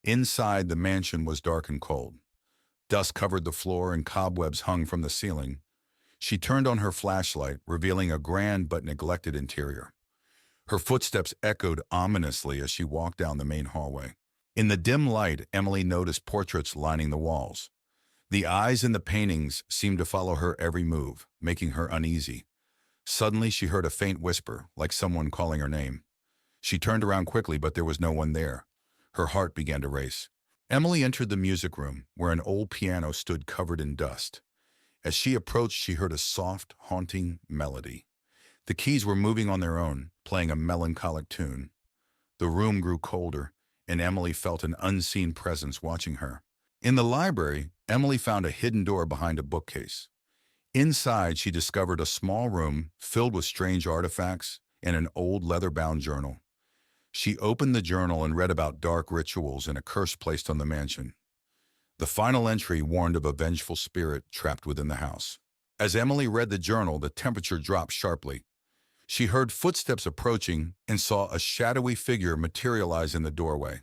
Inside, the mansion was dark and cold. Dust covered the floor and cobwebs hung from the ceiling. She turned on her flashlight, revealing a grand but neglected interior. Her footsteps echoed ominously as she walked down the main hallway. In the dim light, Emily noticed portraits lining the walls. The eyes in the paintings seemed to follow her every move, making her uneasy. Suddenly, she heard a faint whisper, like someone calling her name. She turned around quickly, but there was no one there. Her heart began to race. Emily entered the music room, where an old piano stood covered in dust. As she approached, she heard a soft, haunting melody. The keys were moving on their own, playing a melancholic tune. The room grew colder, and Emily felt an unseen presence watching her. In the library, Emily found a hidden door behind a bookcase. Inside, she discovered a small room filled with strange artifacts and an old leather-bound journal. She opened the journal and read about dark rituals and a curse placed on the mansion. The final entry warned of a vengeful spirit trapped within the house. As Emily read the journal, the temperature dropped sharply. She heard footsteps approaching and saw a shadowy figure materialize in the doorway.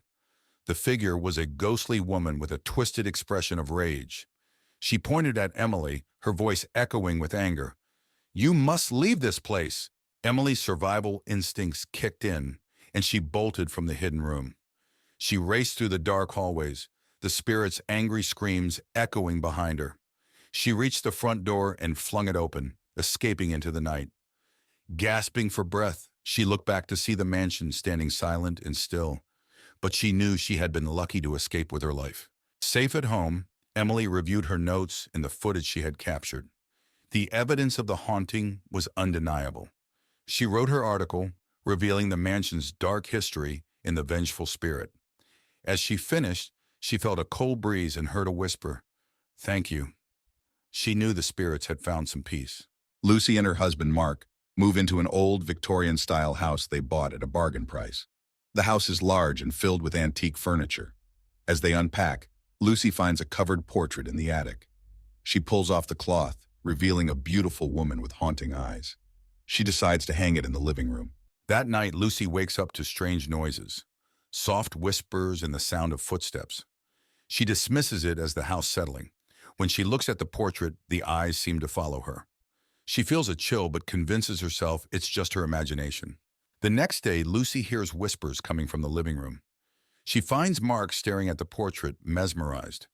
The figure was a ghostly woman with a twisted expression of rage. She pointed at Emily, her voice echoing with anger. "You must leave this place!" Emily's survival instincts kicked in, and she bolted from the hidden room. She raced through the dark hallways, the spirit's angry screams echoing behind her. She reached the front door and flung it open, escaping into the night. Gasping for breath, she looked back to see the mansion standing silent and still, but she knew she had been lucky to escape with her life. Safe at home, Emily reviewed her notes and the footage she had captured. The evidence of the haunting was undeniable. She wrote her article, revealing the mansion's dark history in the vengeful spirit. As she finished, she felt a cold breeze and heard a whisper, "Thank you." She knew the spirits had found some peace. Lucy and her husband, Mark, move into an old Victorian-style house they bought at a bargain price. The house is large and filled with antique furniture. As they unpack, Lucy finds a covered portrait in the attic. She pulls off the cloth, revealing a beautiful woman with haunting eyes. She decides to hang it in the living room. That night, Lucy wakes up to strange noises, soft whispers and the sound of footsteps. She dismisses it as the house settling. When she looks at the portrait, the eyes seem to follow her. She feels a chill but convinces herself it's just her imagination. The next day, Lucy hears whispers coming from the living room. She finds Mark staring at the portrait, mesmerized.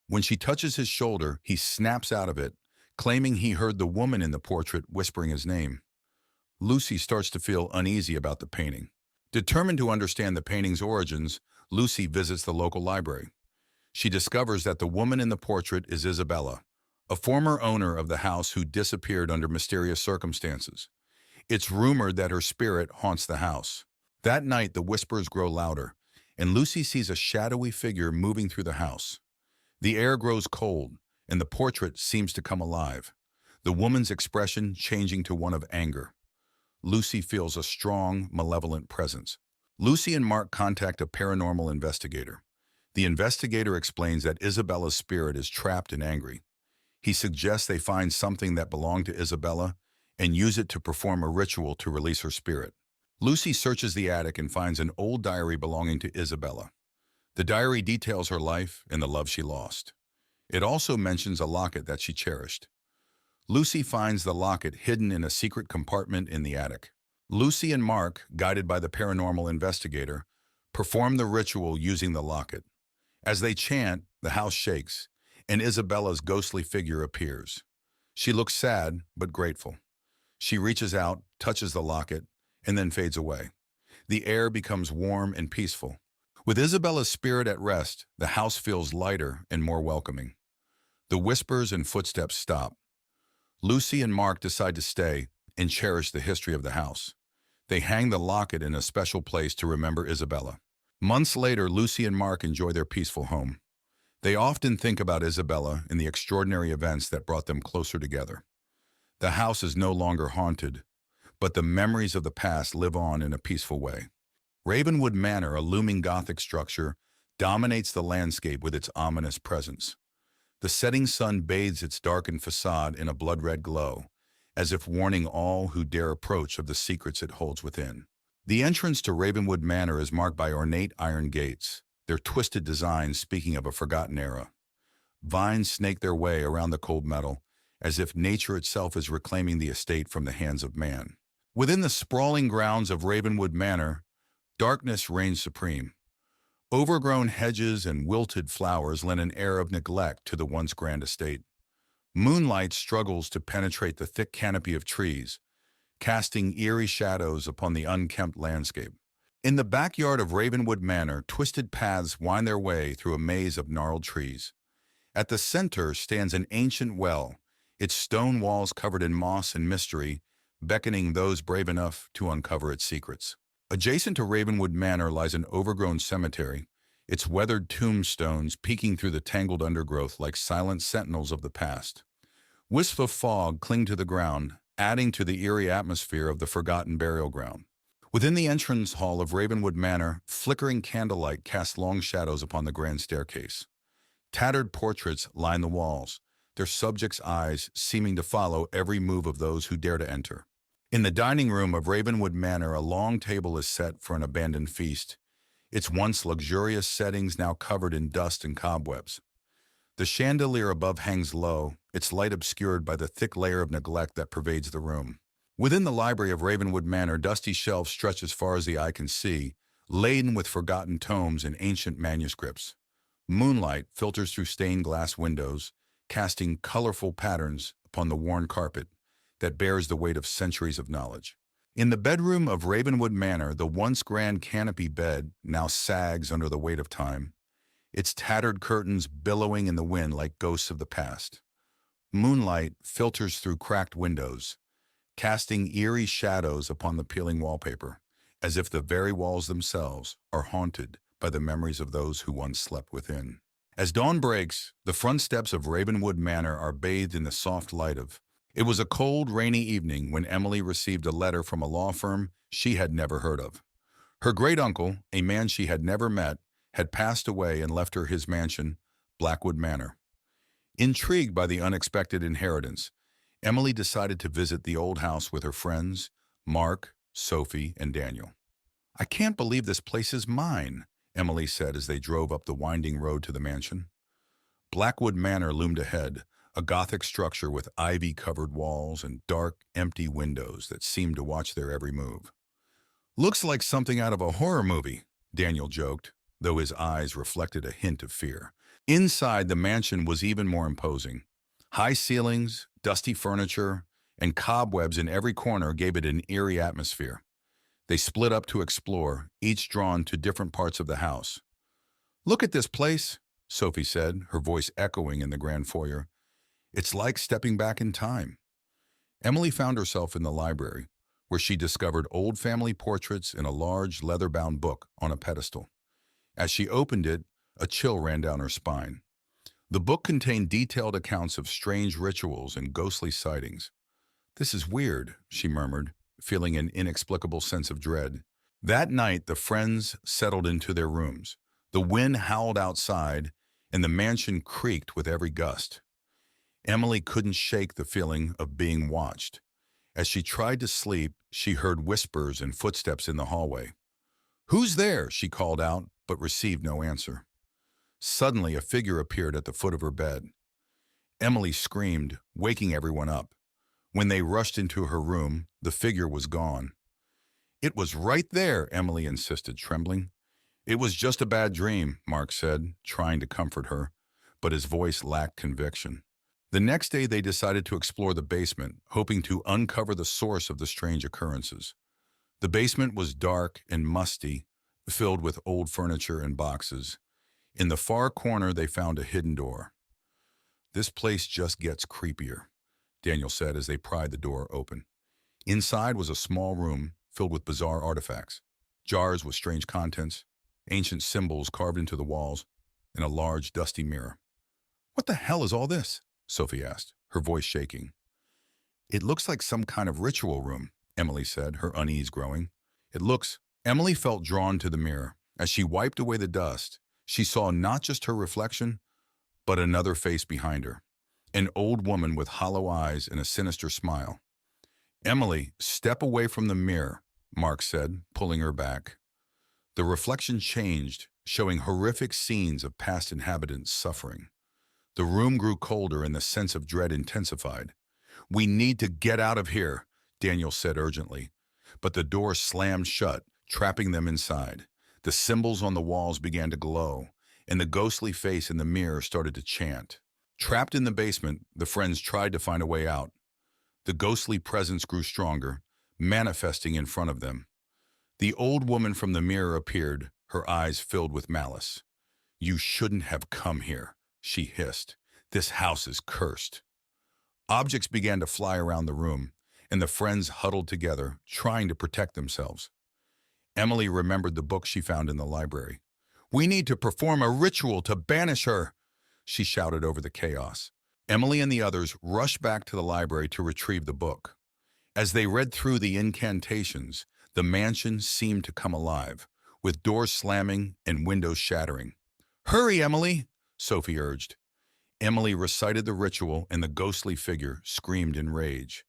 When she touches his shoulder, he snaps out of it, claiming he heard the woman in the portrait whispering his name. Lucy starts to feel uneasy about the painting. Determined to understand the painting's origins, Lucy visits the local library. She discovers that the woman in the portrait is Isabella, a former owner of the house who disappeared under mysterious circumstances. It's rumored that her spirit haunts the house. That night, the whispers grow louder, and Lucy sees a shadowy figure moving through the house. The air grows cold, and the portrait seems to come alive, the woman's expression changing to one of anger. Lucy feels a strong, malevolent presence. Lucy and Mark contact a paranormal investigator. The investigator explains that Isabella's spirit is trapped and angry. He suggests they find something that belonged to Isabella and use it to perform a ritual to release her spirit. Lucy searches the attic and finds an old diary belonging to Isabella. The diary details her life and the love she lost. It also mentions a locket that she cherished. Lucy finds the locket hidden in a secret compartment in the attic. Lucy and Mark, guided by the paranormal investigator, perform the ritual using the locket. As they chant, the house shakes, and Isabella's ghostly figure appears. She looks sad, but grateful. She reaches out, touches the locket, and then fades away. The air becomes warm and peaceful. With Isabella's spirit at rest, the house feels lighter and more welcoming. The whispers and footsteps stop. Lucy and Mark decide to stay and cherish the history of the house. They hang the locket in a special place to remember Isabella. Months later, Lucy and Mark enjoy their peaceful home. They often think about Isabella and the extraordinary events that brought them closer together. The house is no longer haunted, but the memories of the past live on in a peaceful way. Ravenwood Manor, a looming Gothic structure, dominates the landscape with its ominous presence. The setting sun bathes its darkened facade in a blood-red glow, as if warning all who dare approach of the secrets it holds within. The entrance to Ravenwood Manor is marked by ornate iron gates, their twisted designs speaking of a forgotten era. Vines snake their way around the cold metal, as if nature itself is reclaiming the estate from the hands of man. Within the sprawling grounds of Ravenwood Manor, darkness reigns supreme. Overgrown hedges and wilted flowers lend an air of neglect to the once grand estate. Moonlight struggles to penetrate the thick canopy of trees, casting eerie shadows upon the unkempt landscape. In the backyard of Ravenwood Manor, twisted paths wind their way through a maze of gnarled trees. At the center stands an ancient well, its stone walls covered in moss and mystery, beckoning those brave enough to uncover its secrets. Adjacent to Ravenwood Manor lies an overgrown cemetery, its weathered tombstones peeking through the tangled undergrowth like silent sentinels of the past. Wisps of fog cling to the ground, adding to the eerie atmosphere of the forgotten burial ground. Within the entrance hall of Ravenwood Manor, flickering candlelight casts long shadows upon the grand staircase. Tattered portraits line the walls, their subjects' eyes seeming to follow every move of those who dare to enter. In the dining room of Ravenwood Manor, a long table is set for an abandoned feast, its once luxurious settings now covered in dust and cobwebs. The chandelier above hangs low, its light obscured by the thick layer of neglect that pervades the room. Within the library of Ravenwood Manor, dusty shelves stretch as far as the eye can see, laden with forgotten tomes and ancient manuscripts. Moonlight filters through stained glass windows, casting colorful patterns upon the worn carpet that bears the weight of centuries of knowledge. In the bedroom of Ravenwood Manor, the once grand canopy bed now sags under the weight of time, its tattered curtains billowing in the wind like ghosts of the past. Moonlight filters through cracked windows, casting eerie shadows upon the peeling wallpaper, as if the very walls themselves are haunted by the memories of those who once slept within. As dawn breaks, the front steps of Ravenwood Manor are bathed in the soft light of. It was a cold, rainy evening when Emily received a letter from a law firm she had never heard of. Her great-uncle, a man she had never met, had passed away and left her his mansion, Blackwood Manor. Intrigued by the unexpected inheritance, Emily decided to visit the old house with her friends, Mark, Sophie, and Daniel. "I can't believe this place is mine," Emily said as they drove up the winding road to the mansion. Blackwood Manor loomed ahead, a Gothic structure with ivy-covered walls and dark, empty windows that seemed to watch their every move. "Looks like something out of a horror movie," Daniel joked, though his eyes reflected a hint of fear. Inside, the mansion was even more imposing. High ceilings, dusty furniture, and cobwebs in every corner gave it an eerie atmosphere. They split up to explore, each drawn to different parts of the house. "Look at this place," Sophie said, her voice echoing in the grand foyer. "It's like stepping back in time." Emily found herself in the library, where she discovered old family portraits in a large leather-bound book on a pedestal. As she opened it, a chill ran down her spine. The book contained detailed accounts of strange rituals and ghostly sightings. "This is weird," she murmured, feeling an inexplicable sense of dread. That night, the friends settled into their rooms. The wind howled outside, and the mansion creaked with every gust. Emily couldn't shake the feeling of being watched. As she tried to sleep, she heard whispers and footsteps in the hallway. "Who's there?" she called out, but received no answer. Suddenly, a figure appeared at the foot of her bed. Emily screamed, waking everyone up. When they rushed into her room, the figure was gone. "It was right there," Emily insisted, trembling. "It was just a bad dream," Mark said, trying to comfort her, but his voice lacked conviction. The next day, they decided to explore the basement, hoping to uncover the source of the strange occurrences. The basement was dark and musty, filled with old furniture and boxes. In the far corner, they found a hidden door. "This place just gets creepier," Daniel said as they pried the door open. Inside was a small room filled with bizarre artifacts, jars with strange contents, ancient symbols carved into the walls, and a large, dusty mirror. "What the hell is all this?" Sophie asked, her voice shaking. "It looks like some kind of ritual room," Emily said, her unease growing. Emily felt drawn to the mirror. As she wiped away the dust, she saw not just her reflection, but another face behind her. An old woman with hollow eyes and a sinister smile. "Emily, step away from the mirror," Mark said, pulling her back. The reflection changed, showing horrific scenes of past inhabitants suffering. The room grew colder and the sense of dread intensified. "We need to get out of here," Daniel said urgently. But the door slammed shut, trapping them inside. The symbols on the walls began to glow, and the ghostly face in the mirror started to chant. Trapped in the basement, the friends tried to find a way out. The ghostly presence grew stronger, manifesting in front of them. The old woman from the mirror appeared, her eyes filled with malice. "You shouldn't have come here," she hissed. "This house is cursed." Objects began to fly around the room, and the friends huddled together, trying to protect themselves. Emily remembered the book she found in the library. "We need to perform a ritual to banish her," she shouted over the chaos. Emily and the others rushed back to the library to retrieve the book. As they read through the incantations, the mansion seemed to come alive, with doors slamming and windows shattering. "Hurry, Emily," Sophie urged. Emily recited the ritual, and the ghostly figure screamed in rage.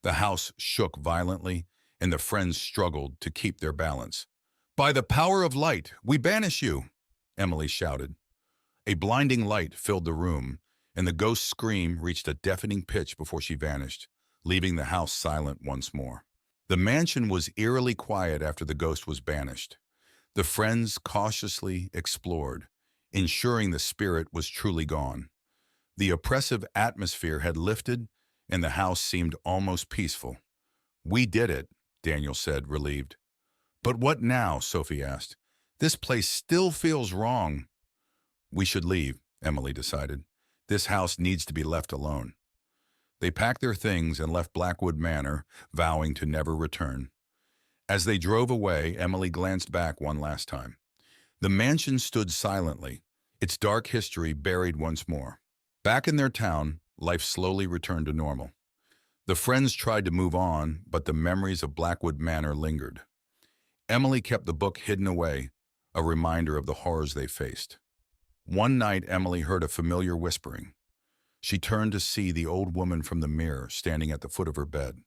The house shook violently, and the friends struggled to keep their balance. "By the power of light, we banish you," Emily shouted. A blinding light filled the room, and the ghost's scream reached a deafening pitch before she vanished, leaving the house silent once more. The mansion was eerily quiet after the ghost was banished. The friends cautiously explored, ensuring the spirit was truly gone. The oppressive atmosphere had lifted, and the house seemed almost peaceful. "We did it," Daniel said, relieved. "But what now?" Sophie asked. "This place still feels wrong." "We should leave," Emily decided. "This house needs to be left alone." They packed their things and left Blackwood Manor, vowing to never return. As they drove away, Emily glanced back one last time. The mansion stood silently, its dark history buried once more. Back in their town, life slowly returned to normal. The friends tried to move on, but the memories of Blackwood Manor lingered. Emily kept the book hidden away, a reminder of the horrors they faced. One night, Emily heard a familiar whispering. She turned to see the old woman from the mirror standing at the foot of her bed.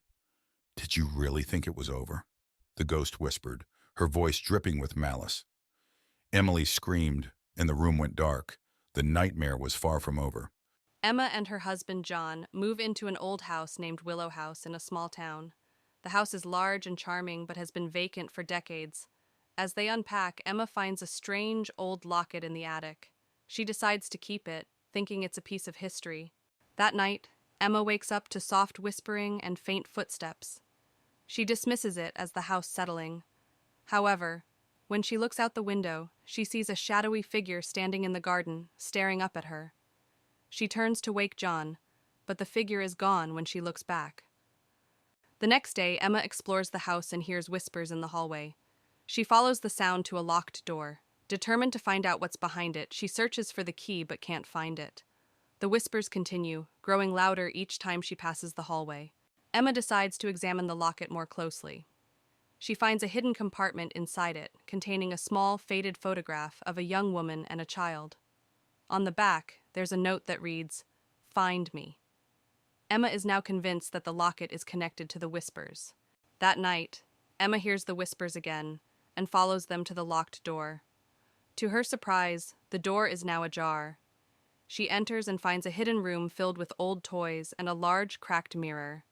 "Did you really think it was over?" the ghost whispered, her voice dripping with malice. Emily screamed, and the room went dark. The nightmare was far from over. Emma and her husband John move into an old house named Willow House in a small town. The house is large and charming but has been vacant for decades. As they unpack, Emma finds a strange old locket in the attic. She decides to keep it, thinking it's a piece of history. That night, Emma wakes up to soft whispering and faint footsteps. She dismisses it as the house settling. However, when she looks out the window, she sees a shadowy figure standing in the garden, staring up at her. She turns to wake John, but the figure is gone when she looks back. The next day, Emma explores the house and hears whispers in the hallway. She follows the sound to a locked door. Determined to find out what's behind it, she searches for the key but can't find it. The whispers continue, growing louder each time she passes the hallway. Emma decides to examine the locket more closely. She finds a hidden compartment inside it, containing a small, faded photograph of a young woman and a child. On the back, there's a note that reads, "Find me." Emma is now convinced that the locket is connected to the whispers. That night, Emma hears the whispers again and follows them to the locked door. To her surprise, the door is now ajar. She enters and finds a hidden room filled with old toys and a large, cracked mirror.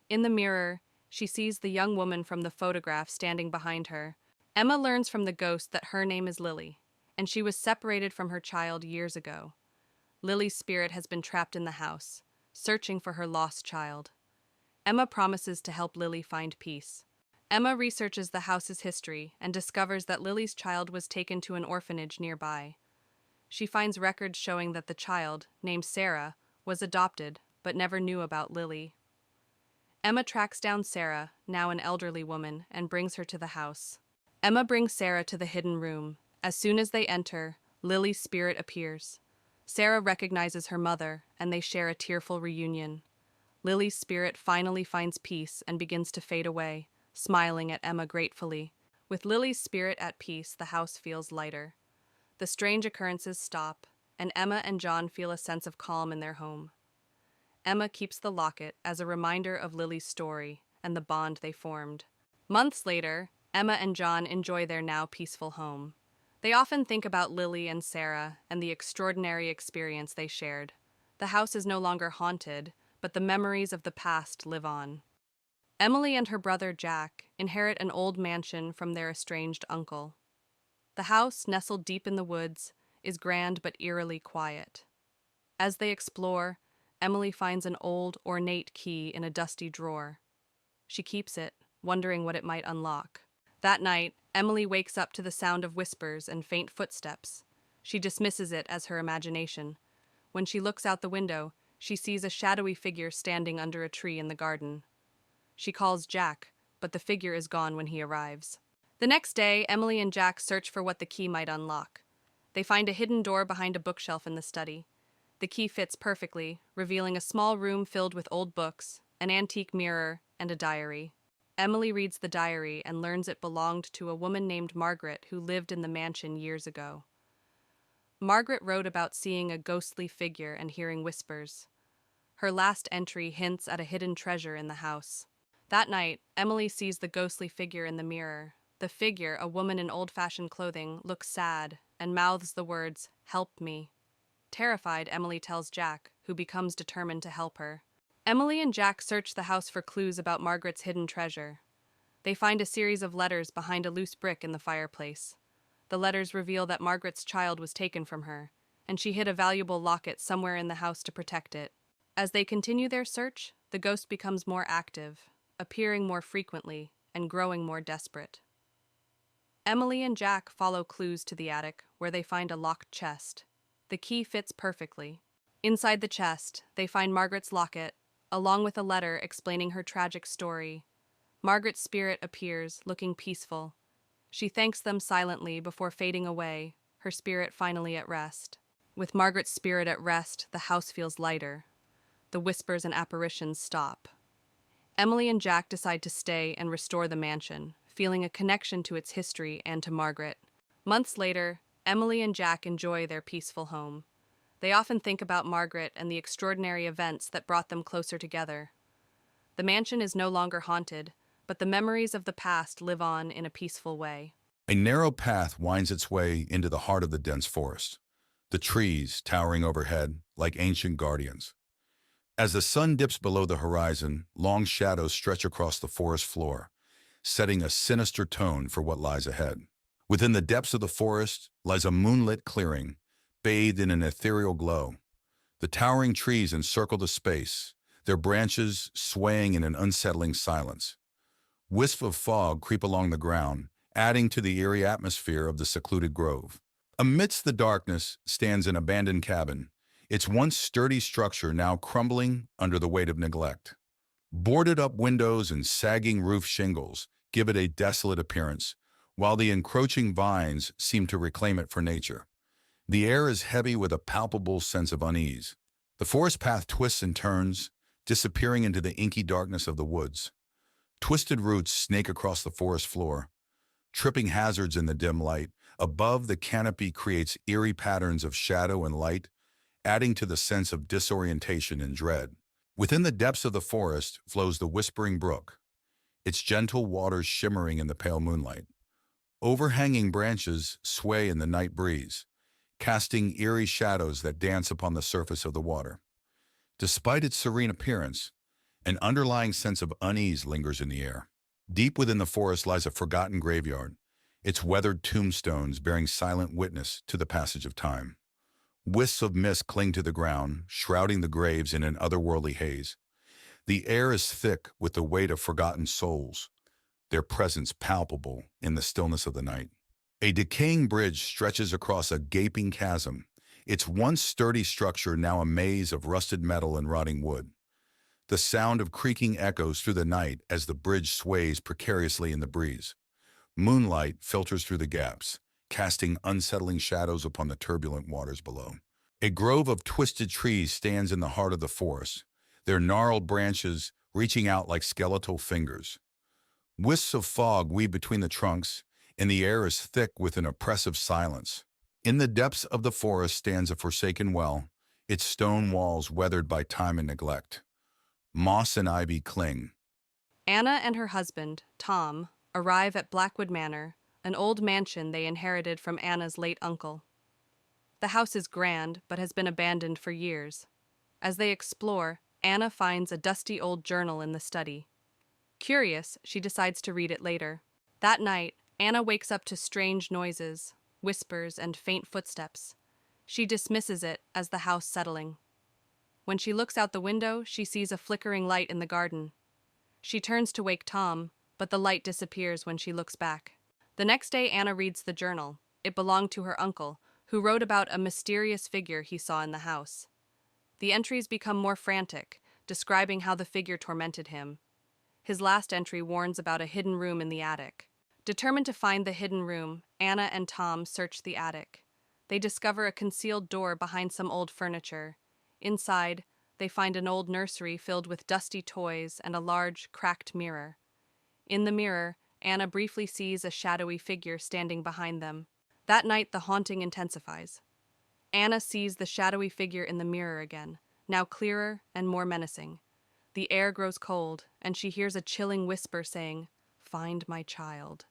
In the mirror, she sees the young woman from the photograph standing behind her. Emma learns from the ghost that her name is Lily, and she was separated from her child years ago. Lily's spirit has been trapped in the house, searching for her lost child. Emma promises to help Lily find peace. Emma researches the house's history and discovers that Lily's child was taken to an orphanage nearby. She finds records showing that the child, named Sarah, was adopted but never knew about Lily. Emma tracks down Sarah, now an elderly woman, and brings her to the house. Emma brings Sarah to the hidden room. As soon as they enter, Lily's spirit appears. Sarah recognizes her mother, and they share a tearful reunion. Lily's spirit finally finds peace and begins to fade away, smiling at Emma gratefully. With Lily's spirit at peace, the house feels lighter. The strange occurrences stop, and Emma and John feel a sense of calm in their home. Emma keeps the locket as a reminder of Lily's story and the bond they formed. Months later, Emma and John enjoy their now peaceful home. They often think about Lily and Sarah and the extraordinary experience they shared. The house is no longer haunted, but the memories of the past live on. Emily and her brother Jack inherit an old mansion from their estranged uncle. The house, nestled deep in the woods, is grand but eerily quiet. As they explore, Emily finds an old, ornate key in a dusty drawer. She keeps it, wondering what it might unlock. That night, Emily wakes up to the sound of whispers and faint footsteps. She dismisses it as her imagination. When she looks out the window, she sees a shadowy figure standing under a tree in the garden. She calls Jack, but the figure is gone when he arrives. The next day, Emily and Jack search for what the key might unlock. They find a hidden door behind a bookshelf in the study. The key fits perfectly, revealing a small room filled with old books, an antique mirror, and a diary. Emily reads the diary and learns it belonged to a woman named Margaret who lived in the mansion years ago. Margaret wrote about seeing a ghostly figure and hearing whispers. Her last entry hints at a hidden treasure in the house. That night, Emily sees the ghostly figure in the mirror. The figure, a woman in old-fashioned clothing, looks sad and mouths the words, "Help me." Terrified, Emily tells Jack, who becomes determined to help her. Emily and Jack search the house for clues about Margaret's hidden treasure. They find a series of letters behind a loose brick in the fireplace. The letters reveal that Margaret's child was taken from her, and she hid a valuable locket somewhere in the house to protect it. As they continue their search, the ghost becomes more active, appearing more frequently and growing more desperate. Emily and Jack follow clues to the attic, where they find a locked chest. The key fits perfectly. Inside the chest, they find Margaret's locket, along with a letter explaining her tragic story. Margaret's spirit appears, looking peaceful. She thanks them silently before fading away, her spirit finally at rest. With Margaret's spirit at rest, the house feels lighter. The whispers and apparitions stop. Emily and Jack decide to stay and restore the mansion, feeling a connection to its history and to Margaret. Months later, Emily and Jack enjoy their peaceful home. They often think about Margaret and the extraordinary events that brought them closer together. The mansion is no longer haunted, but the memories of the past live on in a peaceful way. A narrow path winds its way into the heart of the dense forest, the trees towering overhead like ancient guardians. As the sun dips below the horizon, long shadows stretch across the forest floor, setting a sinister tone for what lies ahead. Within the depths of the forest lies a moonlit clearing, bathed in an ethereal glow. The towering trees encircle the space, their branches swaying in an unsettling silence. Wisps of fog creep along the ground, adding to the eerie atmosphere of the secluded grove. Amidst the darkness stands an abandoned cabin, its once sturdy structure now crumbling under the weight of neglect. Boarded-up windows and sagging roof shingles give it a desolate appearance, while the encroaching vines seem to reclaim it for nature. The air is heavy with a palpable sense of unease. The forest path twists and turns, disappearing into the inky darkness of the woods. Twisted roots snake across the forest floor, tripping hazards in the dim light. Above, the canopy creates eerie patterns of shadow and light, adding to the sense of disorientation and dread. Within the depths of the forest flows the Whispering Brook, its gentle waters shimmering in the pale moonlight. Overhanging branches sway in the night breeze, casting eerie shadows that dance upon the surface of the water. Despite its serene appearance, an underlying sense of unease lingers in the air. Deep within the forest lies a forgotten graveyard, its weathered tombstones bearing silent witness to the passage of time. Wisps of mist cling to the ground, shrouding the graves in an otherworldly haze. The air is thick with the weight of forgotten souls, their presence palpable in the stillness of the night. A decaying bridge stretches across a gaping chasm, its once sturdy structure now a maze of rusted metal and rotting wood. The sound of creaking echoes through the night as the bridge sways precariously in the breeze. Moonlight filters through the gaps, casting unsettling shadows upon the turbulent waters below. A grove of twisted trees stands in the heart of the forest, their gnarled branches reaching out like skeletal fingers. Wisps of fog weave between the trunks, and the air is thick with an oppressive silence. In the depths of the forest stands a forsaken well, its stone walls weathered by time and neglect. Moss and ivy cling. Anna and her husband, Tom, arrive at Blackwood Manor, an old mansion they inherited from Anna's late uncle. The house is grand, but has been abandoned for years. As they explore, Anna finds a dusty old journal in the study. Curious, she decides to read it later. That night, Anna wakes up to strange noises, whispers, and faint footsteps. She dismisses it as the house settling. When she looks out the window, she sees a flickering light in the garden. She turns to wake Tom, but the light disappears when she looks back. The next day, Anna reads the journal. It belonged to her uncle, who wrote about a mysterious figure he saw in the house. The entries become more frantic, describing how the figure tormented him. His last entry warns about a hidden room in the attic. Determined to find the hidden room, Anna and Tom search the attic. They discover a concealed door behind some old furniture. Inside, they find an old nursery filled with dusty toys and a large, cracked mirror. In the mirror, Anna briefly sees a shadowy figure standing behind them. That night, the haunting intensifies. Anna sees the shadowy figure in the mirror again, now clearer and more menacing. The air grows cold, and she hears a chilling whisper saying, "Find my child."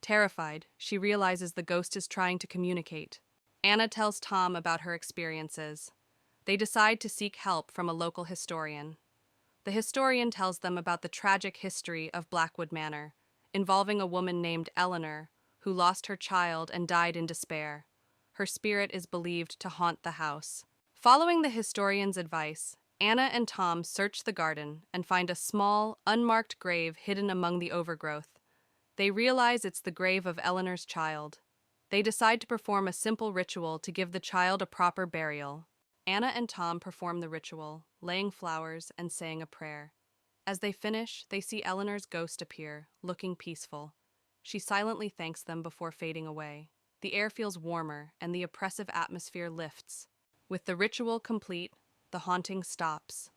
Terrified, she realizes the ghost is trying to communicate. Anna tells Tom about her experiences. They decide to seek help from a local historian. The historian tells them about the tragic history of Blackwood Manor, involving a woman named Eleanor, who lost her child and died in despair. Her spirit is believed to haunt the house. Following the historian's advice, Anna and Tom search the garden and find a small, unmarked grave hidden among the overgrowth. They realize it's the grave of Eleanor's child. They decide to perform a simple ritual to give the child a proper burial. Anna and Tom perform the ritual, laying flowers and saying a prayer. As they finish, they see Eleanor's ghost appear, looking peaceful. She silently thanks them before fading away. The air feels warmer and the oppressive atmosphere lifts. With the ritual complete, the haunting stops.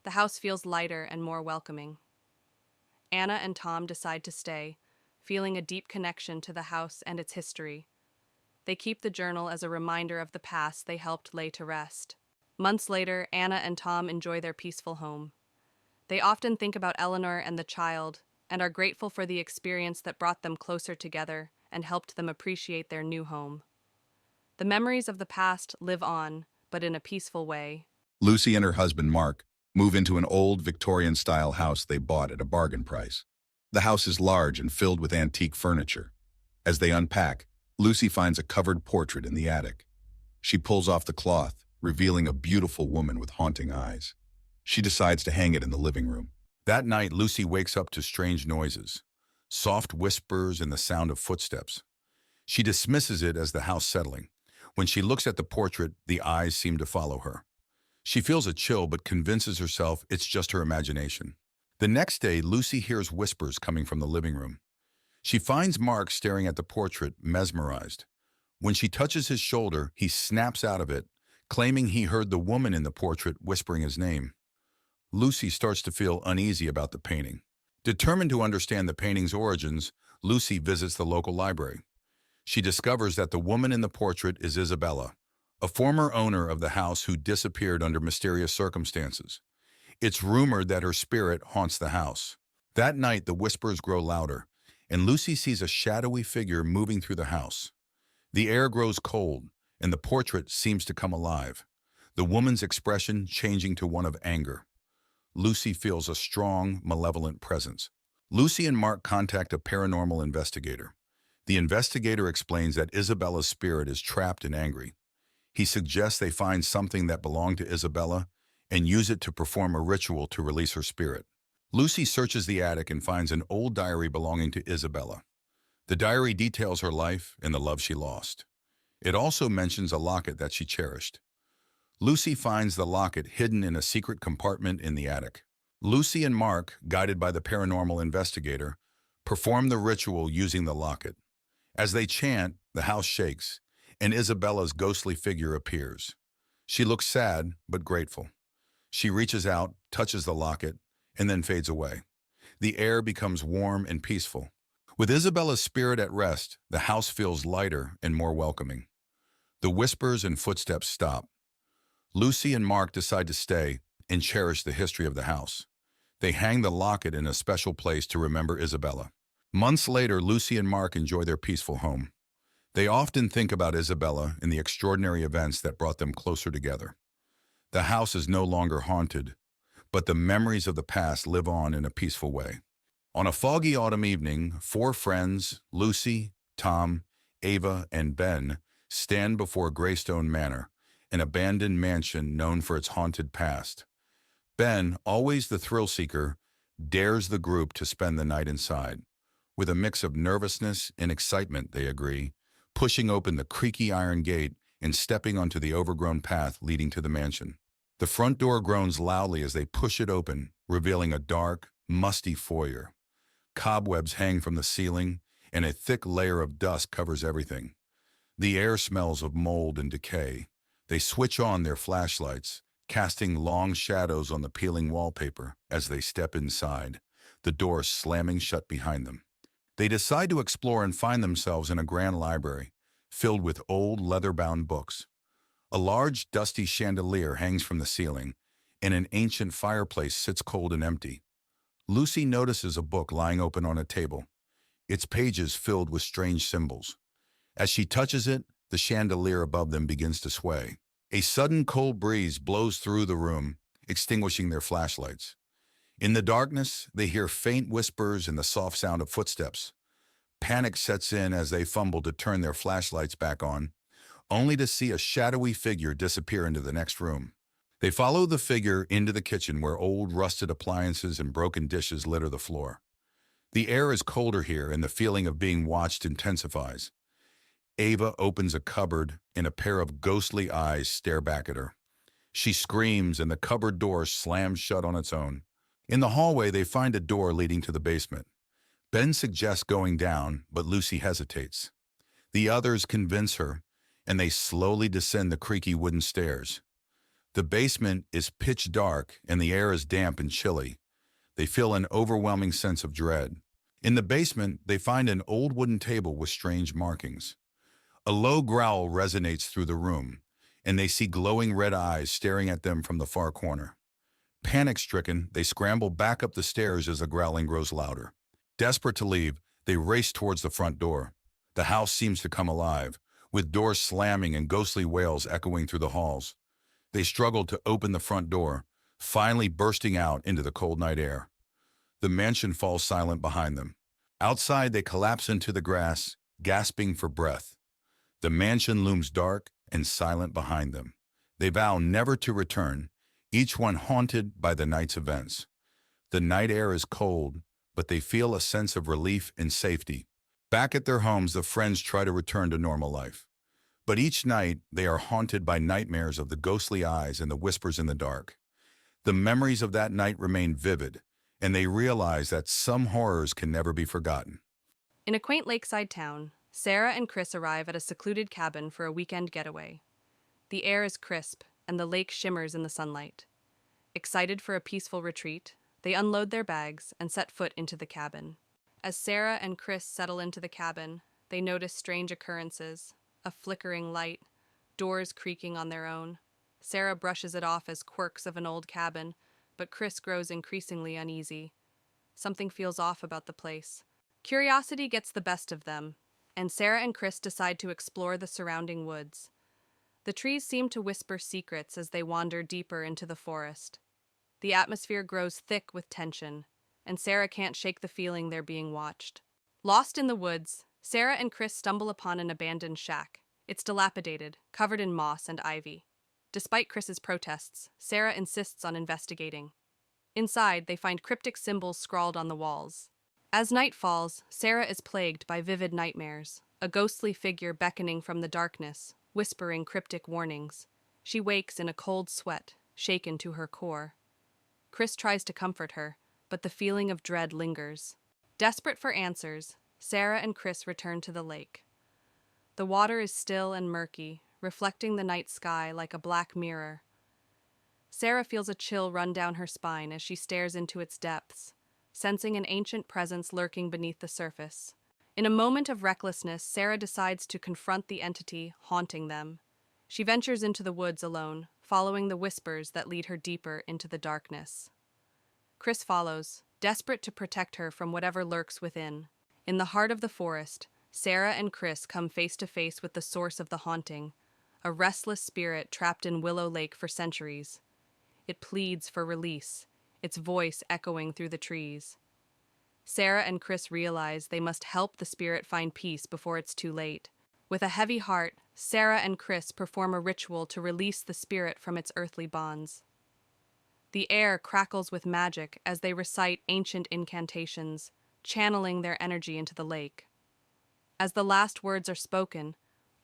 The house feels lighter and more welcoming. Anna and Tom decide to stay, feeling a deep connection to the house and its history. They keep the journal as a reminder of the past they helped lay to rest. Months later, Anna and Tom enjoy their peaceful home. They often think about Eleanor and the child and are grateful for the experience that brought them closer together and helped them appreciate their new home. The memories of the past live on, but in a peaceful way. Lucy and her husband, Mark, move into an old Victorian-style house they bought at a bargain price. The house is large and filled with antique furniture. As they unpack, Lucy finds a covered portrait in the attic. She pulls off the cloth, revealing a beautiful woman with haunting eyes. She decides to hang it in the living room. That night, Lucy wakes up to strange noises, soft whispers and the sound of footsteps. She dismisses it as the house settling. When she looks at the portrait, the eyes seem to follow her. She feels a chill but convinces herself it's just her imagination. The next day, Lucy hears whispers coming from the living room. She finds Mark staring at the portrait, mesmerized. When she touches his shoulder, he snaps out of it, claiming he heard the woman in the portrait whispering his name. Lucy starts to feel uneasy about the painting. Determined to understand the painting's origins, Lucy visits the local library. She discovers that the woman in the portrait is Isabella, a former owner of the house who disappeared under mysterious circumstances. It's rumored that her spirit haunts the house. That night, the whispers grow louder, and Lucy sees a shadowy figure moving through the house. The air grows cold, and the portrait seems to come alive, the woman's expression changing to one of anger. Lucy feels a strong, malevolent presence. Lucy and Mark contact a paranormal investigator. The investigator explains that Isabella's spirit is trapped and angry. He suggests they find something that belonged to Isabella and use it to perform a ritual to release her spirit. Lucy searches the attic and finds an old diary belonging to Isabella. The diary details her life and the love she lost. It also mentions a locket that she cherished. Lucy finds the locket hidden in a secret compartment in the attic. Lucy and Mark, guided by the paranormal investigator, perform the ritual using the locket. As they chant, the house shakes, and Isabella's ghostly figure appears. She looks sad, but grateful. She reaches out, touches the locket, and then fades away. The air becomes warm and peaceful. With Isabella's spirit at rest, the house feels lighter and more welcoming. The whispers and footsteps stop. Lucy and Mark decide to stay and cherish the history of the house. They hang the locket in a special place to remember Isabella. Months later, Lucy and Mark enjoy their peaceful home. They often think about Isabella and the extraordinary events that brought them closer together. The house is no longer haunted, but the memories of the past live on in a peaceful way. On a foggy autumn evening, 4 friends, Lucy, Tom, Ava, and Ben, stand before Greystone Manor, an abandoned mansion known for its haunted past. Ben, always the thrill-seeker, dares the group to spend the night inside. With a mix of nervousness and excitement, they agree, pushing open the creaky iron gate and stepping onto the overgrown path leading to the mansion. The front door groans loudly as they push it open, revealing a dark, musty foyer. Cobwebs hang from the ceiling, and a thick layer of dust covers everything. The air smells of mold and decay. They switch on their flashlights, casting long shadows on the peeling wallpaper as they step inside, the door slamming shut behind them. They decide to explore and find themselves in a grand library, filled with old leather-bound books. A large, dusty chandelier hangs from the ceiling, and an ancient fireplace sits cold and empty. Lucy notices a book lying open on a table, its pages filled with strange symbols. As she touches it, the chandelier above them begins to sway. A sudden cold breeze blows through the room, extinguishing their flashlights. In the darkness, they hear faint whispers and the soft sound of footsteps. Panic sets in as they fumble to turn their flashlights back on, only to see a shadowy figure disappear into the next room. They follow the figure into the kitchen where old rusted appliances and broken dishes litter the floor. The air is colder here and the feeling of being watched intensifies. Ava opens a cupboard and a pair of ghostly eyes stare back at her. She screams and the cupboard door slams shut on its own. In the hallway, they find a door leading to the basement. Ben suggests going down, but Lucy hesitates. The others convince her, and they slowly descend the creaky wooden stairs. The basement is pitch dark, and the air is damp and chilly. They feel an overwhelming sense of dread. In the basement, they find an old wooden table with strange markings. A low growl resonates through the room, and they see glowing red eyes staring at them from the far corner. Panic-stricken, they scramble back up the stairs as the growling grows louder. Desperate to leave, they race towards the front door. The house seems to come alive, with doors slamming and ghostly wails echoing through the halls. They struggle to open the front door, finally bursting out into the cold night air. The mansion falls silent behind them. Outside, they collapse into the grass, gasping for breath. The mansion looms dark and silent behind them. They vow never to return, each one haunted by the night's events. The night air is cold, but they feel a sense of relief and safety. Back at their homes, the friends try to return to normal life. But each night, they are haunted by nightmares of the ghostly eyes and the whispers in the dark. The memories of that night remain vivid, and they realize that some horrors can never be forgotten. In a quaint lakeside town, Sarah and Chris arrive at a secluded cabin for a weekend getaway. The air is crisp, and the lake shimmers in the sunlight. Excited for a peaceful retreat, they unload their bags and set foot into the cabin. As Sarah and Chris settle into the cabin, they notice strange occurrences, a flickering light, doors creaking on their own. Sarah brushes it off as quirks of an old cabin, but Chris grows increasingly uneasy. Something feels off about the place. Curiosity gets the best of them, and Sarah and Chris decide to explore the surrounding woods. The trees seem to whisper secrets as they wander deeper into the forest. The atmosphere grows thick with tension, and Sarah can't shake the feeling they're being watched. Lost in the woods, Sarah and Chris stumble upon an abandoned shack. It's dilapidated, covered in moss and ivy. Despite Chris's protests, Sarah insists on investigating. Inside, they find cryptic symbols scrawled on the walls. As night falls, Sarah is plagued by vivid nightmares, a ghostly figure beckoning from the darkness, whispering cryptic warnings. She wakes in a cold sweat, shaken to her core. Chris tries to comfort her, but the feeling of dread lingers. Desperate for answers, Sarah and Chris return to the lake. The water is still and murky, reflecting the night sky like a black mirror. Sarah feels a chill run down her spine as she stares into its depths, sensing an ancient presence lurking beneath the surface. In a moment of recklessness, Sarah decides to confront the entity haunting them. She ventures into the woods alone, following the whispers that lead her deeper into the darkness. Chris follows, desperate to protect her from whatever lurks within. In the heart of the forest, Sarah and Chris come face to face with the source of the haunting, a restless spirit trapped in Willow Lake for centuries. It pleads for release, its voice echoing through the trees. Sarah and Chris realize they must help the spirit find peace before it's too late. With a heavy heart, Sarah and Chris perform a ritual to release the spirit from its earthly bonds. The air crackles with magic as they recite ancient incantations, channeling their energy into the lake. As the last words are spoken,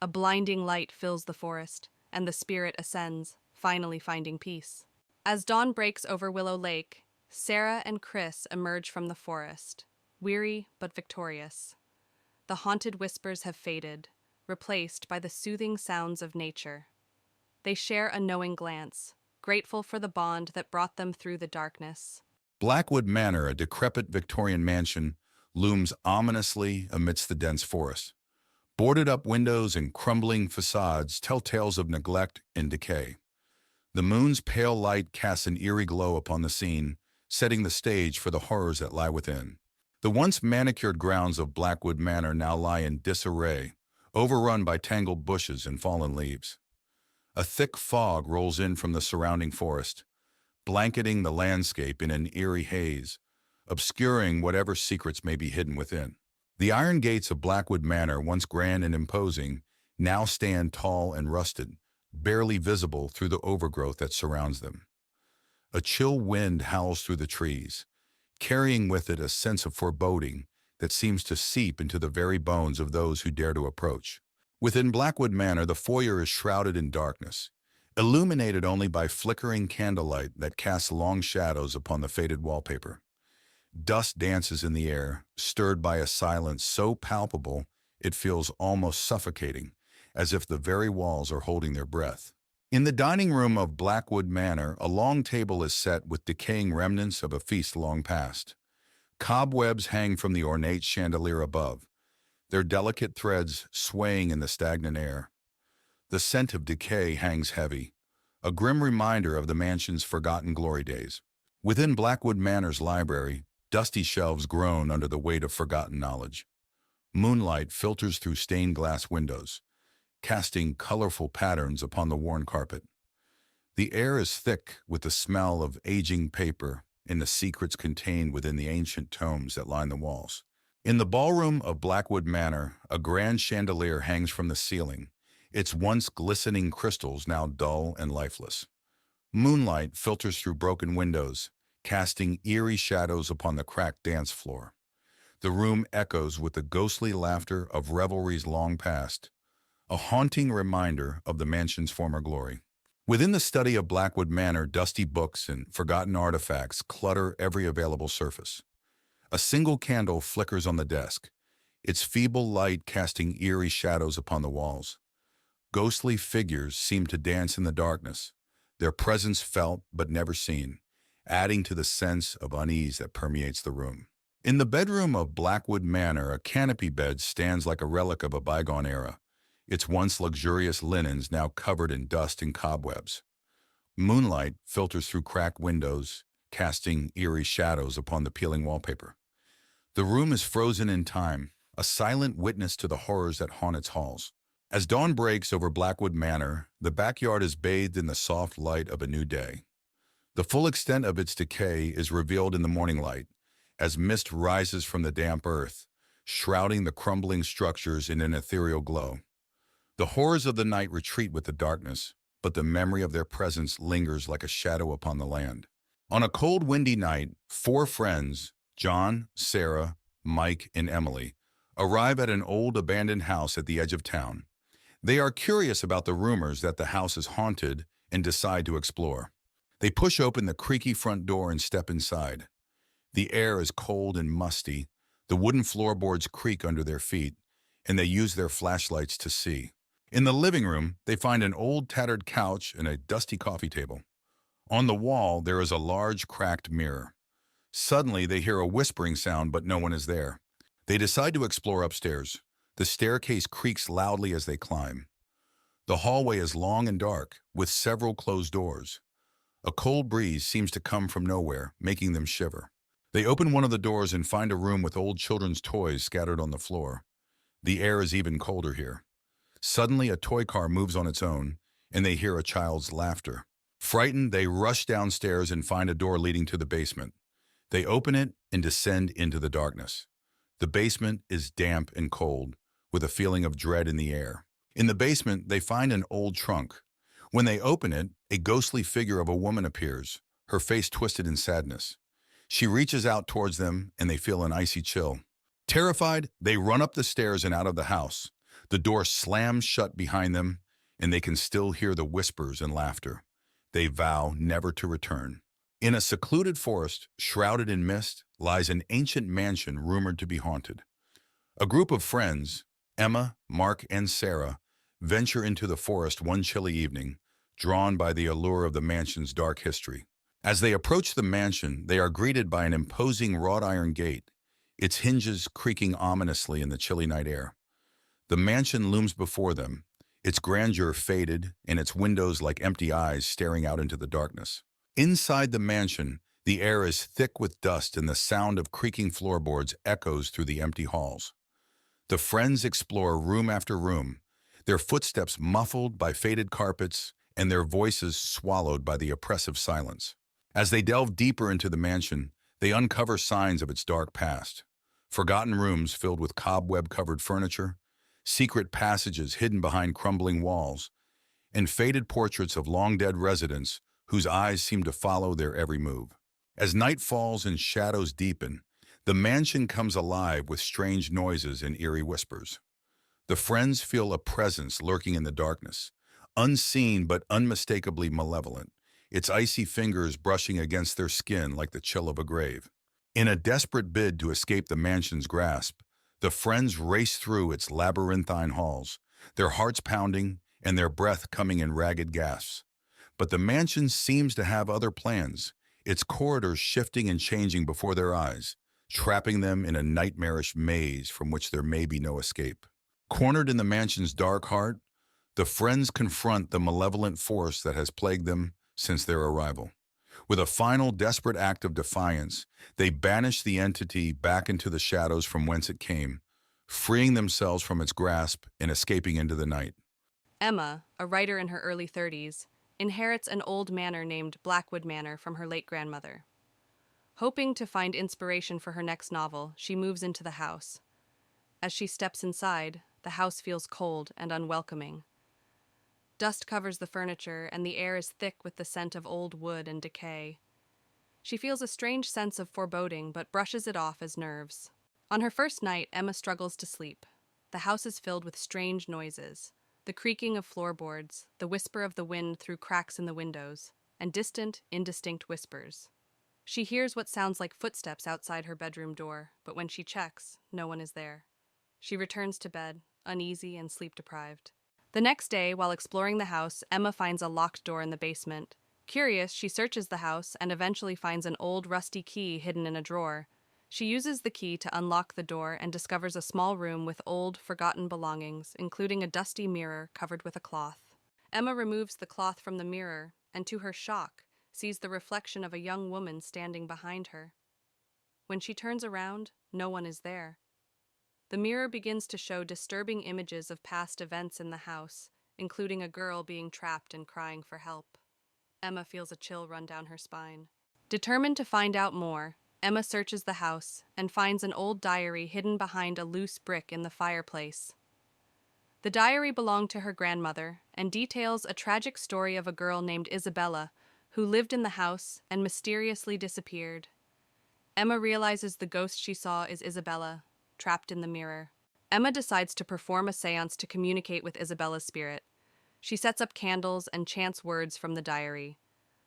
a blinding light fills the forest, and the spirit ascends, finally finding peace. As dawn breaks over Willow Lake, Sarah and Chris emerge from the forest, weary but victorious. The haunted whispers have faded, replaced by the soothing sounds of nature. They share a knowing glance, grateful for the bond that brought them through the darkness. Blackwood Manor, a decrepit Victorian mansion, looms ominously amidst the dense forest. Boarded-up windows and crumbling facades tell tales of neglect and decay. The moon's pale light casts an eerie glow upon the scene, setting the stage for the horrors that lie within. The once manicured grounds of Blackwood Manor now lie in disarray, overrun by tangled bushes and fallen leaves. A thick fog rolls in from the surrounding forest, blanketing the landscape in an eerie haze, obscuring whatever secrets may be hidden within. The iron gates of Blackwood Manor, once grand and imposing, now stand tall and rusted, barely visible through the overgrowth that surrounds them. A chill wind howls through the trees, carrying with it a sense of foreboding that seems to seep into the very bones of those who dare to approach. Within Blackwood Manor, the foyer is shrouded in darkness, illuminated only by flickering candlelight that casts long shadows upon the faded wallpaper. Dust dances in the air, stirred by a silence so palpable it feels almost suffocating, as if the very walls are holding their breath. In the dining room of Blackwood Manor, a long table is set with decaying remnants of a feast long past. Cobwebs hang from the ornate chandelier above, their delicate threads swaying in the stagnant air. The scent of decay hangs heavy, a grim reminder of the mansion's forgotten glory days. Within Blackwood Manor's library, dusty shelves groan under the weight of forgotten knowledge. Moonlight filters through stained glass windows, casting colorful patterns upon the worn carpet. The air is thick with the smell of aging paper and the secrets contained within the ancient tomes that line the walls. In the ballroom of Blackwood Manor, a grand chandelier hangs from the ceiling, its once glistening crystals now dull and lifeless. Moonlight filters through broken windows, casting eerie shadows upon the cracked dance floor. The room echoes with the ghostly laughter of revelries long past, a haunting reminder of the mansion's former glory. Within the study of Blackwood Manor, dusty books and forgotten artifacts clutter every available surface. A single candle flickers on the desk, its feeble light casting eerie shadows upon the walls. Ghostly figures seem to dance in the darkness, their presence felt but never seen, adding to the sense of unease that permeates the room. In the bedroom of Blackwood Manor, a canopy bed stands like a relic of a bygone era, its once luxurious linens now covered in dust and cobwebs. Moonlight filters through cracked windows, casting eerie shadows upon the peeling wallpaper. The room is frozen in time, a silent witness to the horrors that haunt its halls. As dawn breaks over Blackwood Manor, the backyard is bathed in the soft light of a new day. The full extent of its decay is revealed in the morning light, as mist rises from the damp earth, shrouding the crumbling structures in an ethereal glow. The horrors of the night retreat with the darkness, but the memory of their presence lingers like a shadow upon the land. On a cold, windy night, 4 friends, John, Sarah, Mike, and Emily, arrive at an old abandoned house at the edge of town. They are curious about the rumors that the house is haunted and decide to explore. They push open the creaky front door and step inside. The air is cold and musty, the wooden floorboards creak under their feet, and they use their flashlights to see. In the living room, they find an old tattered couch and a dusty coffee table. On the wall, there is a large cracked mirror. Suddenly, they hear a whispering sound, but no one is there. They decide to explore upstairs. The staircase creaks loudly as they climb. The hallway is long and dark, with several closed doors. A cold breeze seems to come from nowhere, making them shiver. They open one of the doors and find a room with old children's toys scattered on the floor. The air is even colder here. Suddenly, a toy car moves on its own, and they hear a child's laughter. Frightened, they rush downstairs and find a door leading to the basement. They open it and descend into the darkness. The basement is damp and cold, with a feeling of dread in the air. In the basement, they find an old trunk. When they open it, a ghostly figure of a woman appears, her face twisted in sadness. She reaches out towards them, and they feel an icy chill. Terrified, they run up the stairs and out of the house. The door slams shut behind them, and they can still hear the whispers and laughter. They vow never to return. In a secluded forest, shrouded in mist, lies an ancient mansion rumored to be haunted. A group of friends, Emma, Mark, and Sarah, venture into the forest one chilly evening, drawn by the allure of the mansion's dark history. As they approach the mansion, they are greeted by an imposing wrought iron gate, its hinges creaking ominously in the chilly night air. The mansion looms before them, its grandeur faded and its windows like empty eyes staring out into the darkness. Inside the mansion, the air is thick with dust and the sound of creaking floorboards echoes through the empty halls. The friends explore room after room, their footsteps muffled by faded carpets and their voices swallowed by the oppressive silence. As they delve deeper into the mansion, they uncover signs of its dark past. Forgotten rooms filled with cobweb-covered furniture, secret passages hidden behind crumbling walls, and faded portraits of long-dead residents whose eyes seem to follow their every move. As night falls and shadows deepen, the mansion comes alive with strange noises and eerie whispers. The friends feel a presence lurking in the darkness, unseen but unmistakably malevolent, its icy fingers brushing against their skin like the chill of a grave. In a desperate bid to escape the mansion's grasp, the friends race through its labyrinthine halls, their hearts pounding and their breath coming in ragged gasps. But the mansion seems to have other plans, its corridors shifting and changing before their eyes, trapping them in a nightmarish maze from which there may be no escape. Cornered in the mansion's dark heart, the friends confront the malevolent force that has plagued them since their arrival. With a final desperate act of defiance, they banish the entity back into the shadows from whence it came, freeing themselves from its grasp and escaping into the night. Emma, a writer in her early 30s, inherits an old manor named Blackwood Manor from her late grandmother. Hoping to find inspiration for her next novel, she moves into the house. As she steps inside, the house feels cold and unwelcoming. Dust covers the furniture, and the air is thick with the scent of old wood and decay. She feels a strange sense of foreboding, but brushes it off as nerves. On her first night, Emma struggles to sleep. The house is filled with strange noises. The creaking of floorboards, the whisper of the wind through cracks in the windows, and distant, indistinct whispers. She hears what sounds like footsteps outside her bedroom door, but when she checks, no one is there. She returns to bed, uneasy and sleep-deprived. The next day, while exploring the house, Emma finds a locked door in the basement. Curious, she searches the house and eventually finds an old rusty key hidden in a drawer. She uses the key to unlock the door and discovers a small room with old, forgotten belongings, including a dusty mirror covered with a cloth. Emma removes the cloth from the mirror and, to her shock, sees the reflection of a young woman standing behind her. When she turns around, no one is there. The mirror begins to show disturbing images of past events in the house, including a girl being trapped and crying for help. Emma feels a chill run down her spine. Determined to find out more, Emma searches the house and finds an old diary hidden behind a loose brick in the fireplace. The diary belonged to her grandmother and details a tragic story of a girl named Isabella who lived in the house and mysteriously disappeared. Emma realizes the ghost she saw is Isabella, trapped in the mirror. Emma decides to perform a seance to communicate with Isabella's spirit. She sets up candles and chants words from the diary.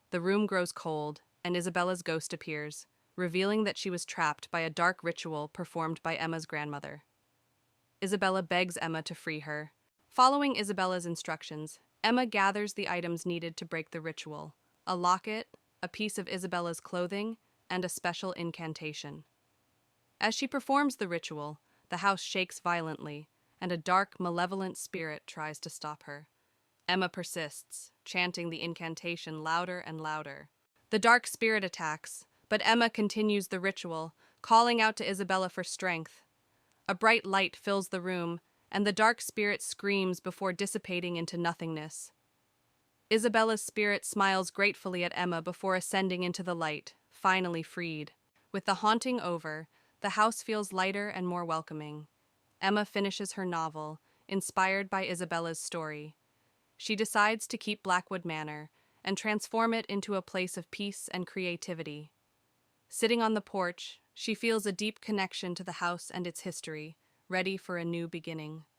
The room grows cold, and Isabella's ghost appears, revealing that she was trapped by a dark ritual performed by Emma's grandmother. Isabella begs Emma to free her. Following Isabella's instructions, Emma gathers the items needed to break the ritual: a locket, a piece of Isabella's clothing, and a special incantation. As she performs the ritual, the house shakes violently, and a dark, malevolent spirit tries to stop her. Emma persists, chanting the incantation louder and louder. The dark spirit attacks, but Emma continues the ritual, calling out to Isabella for strength. A bright light fills the room, and the dark spirit screams before dissipating into nothingness. Isabella's spirit smiles gratefully at Emma before ascending into the light, finally freed. With the haunting over, the house feels lighter and more welcoming. Emma finishes her novel, inspired by Isabella's story. She decides to keep Blackwood Manor and transform it into a place of peace and creativity. Sitting on the porch, she feels a deep connection to the house and its history, ready for a new beginning.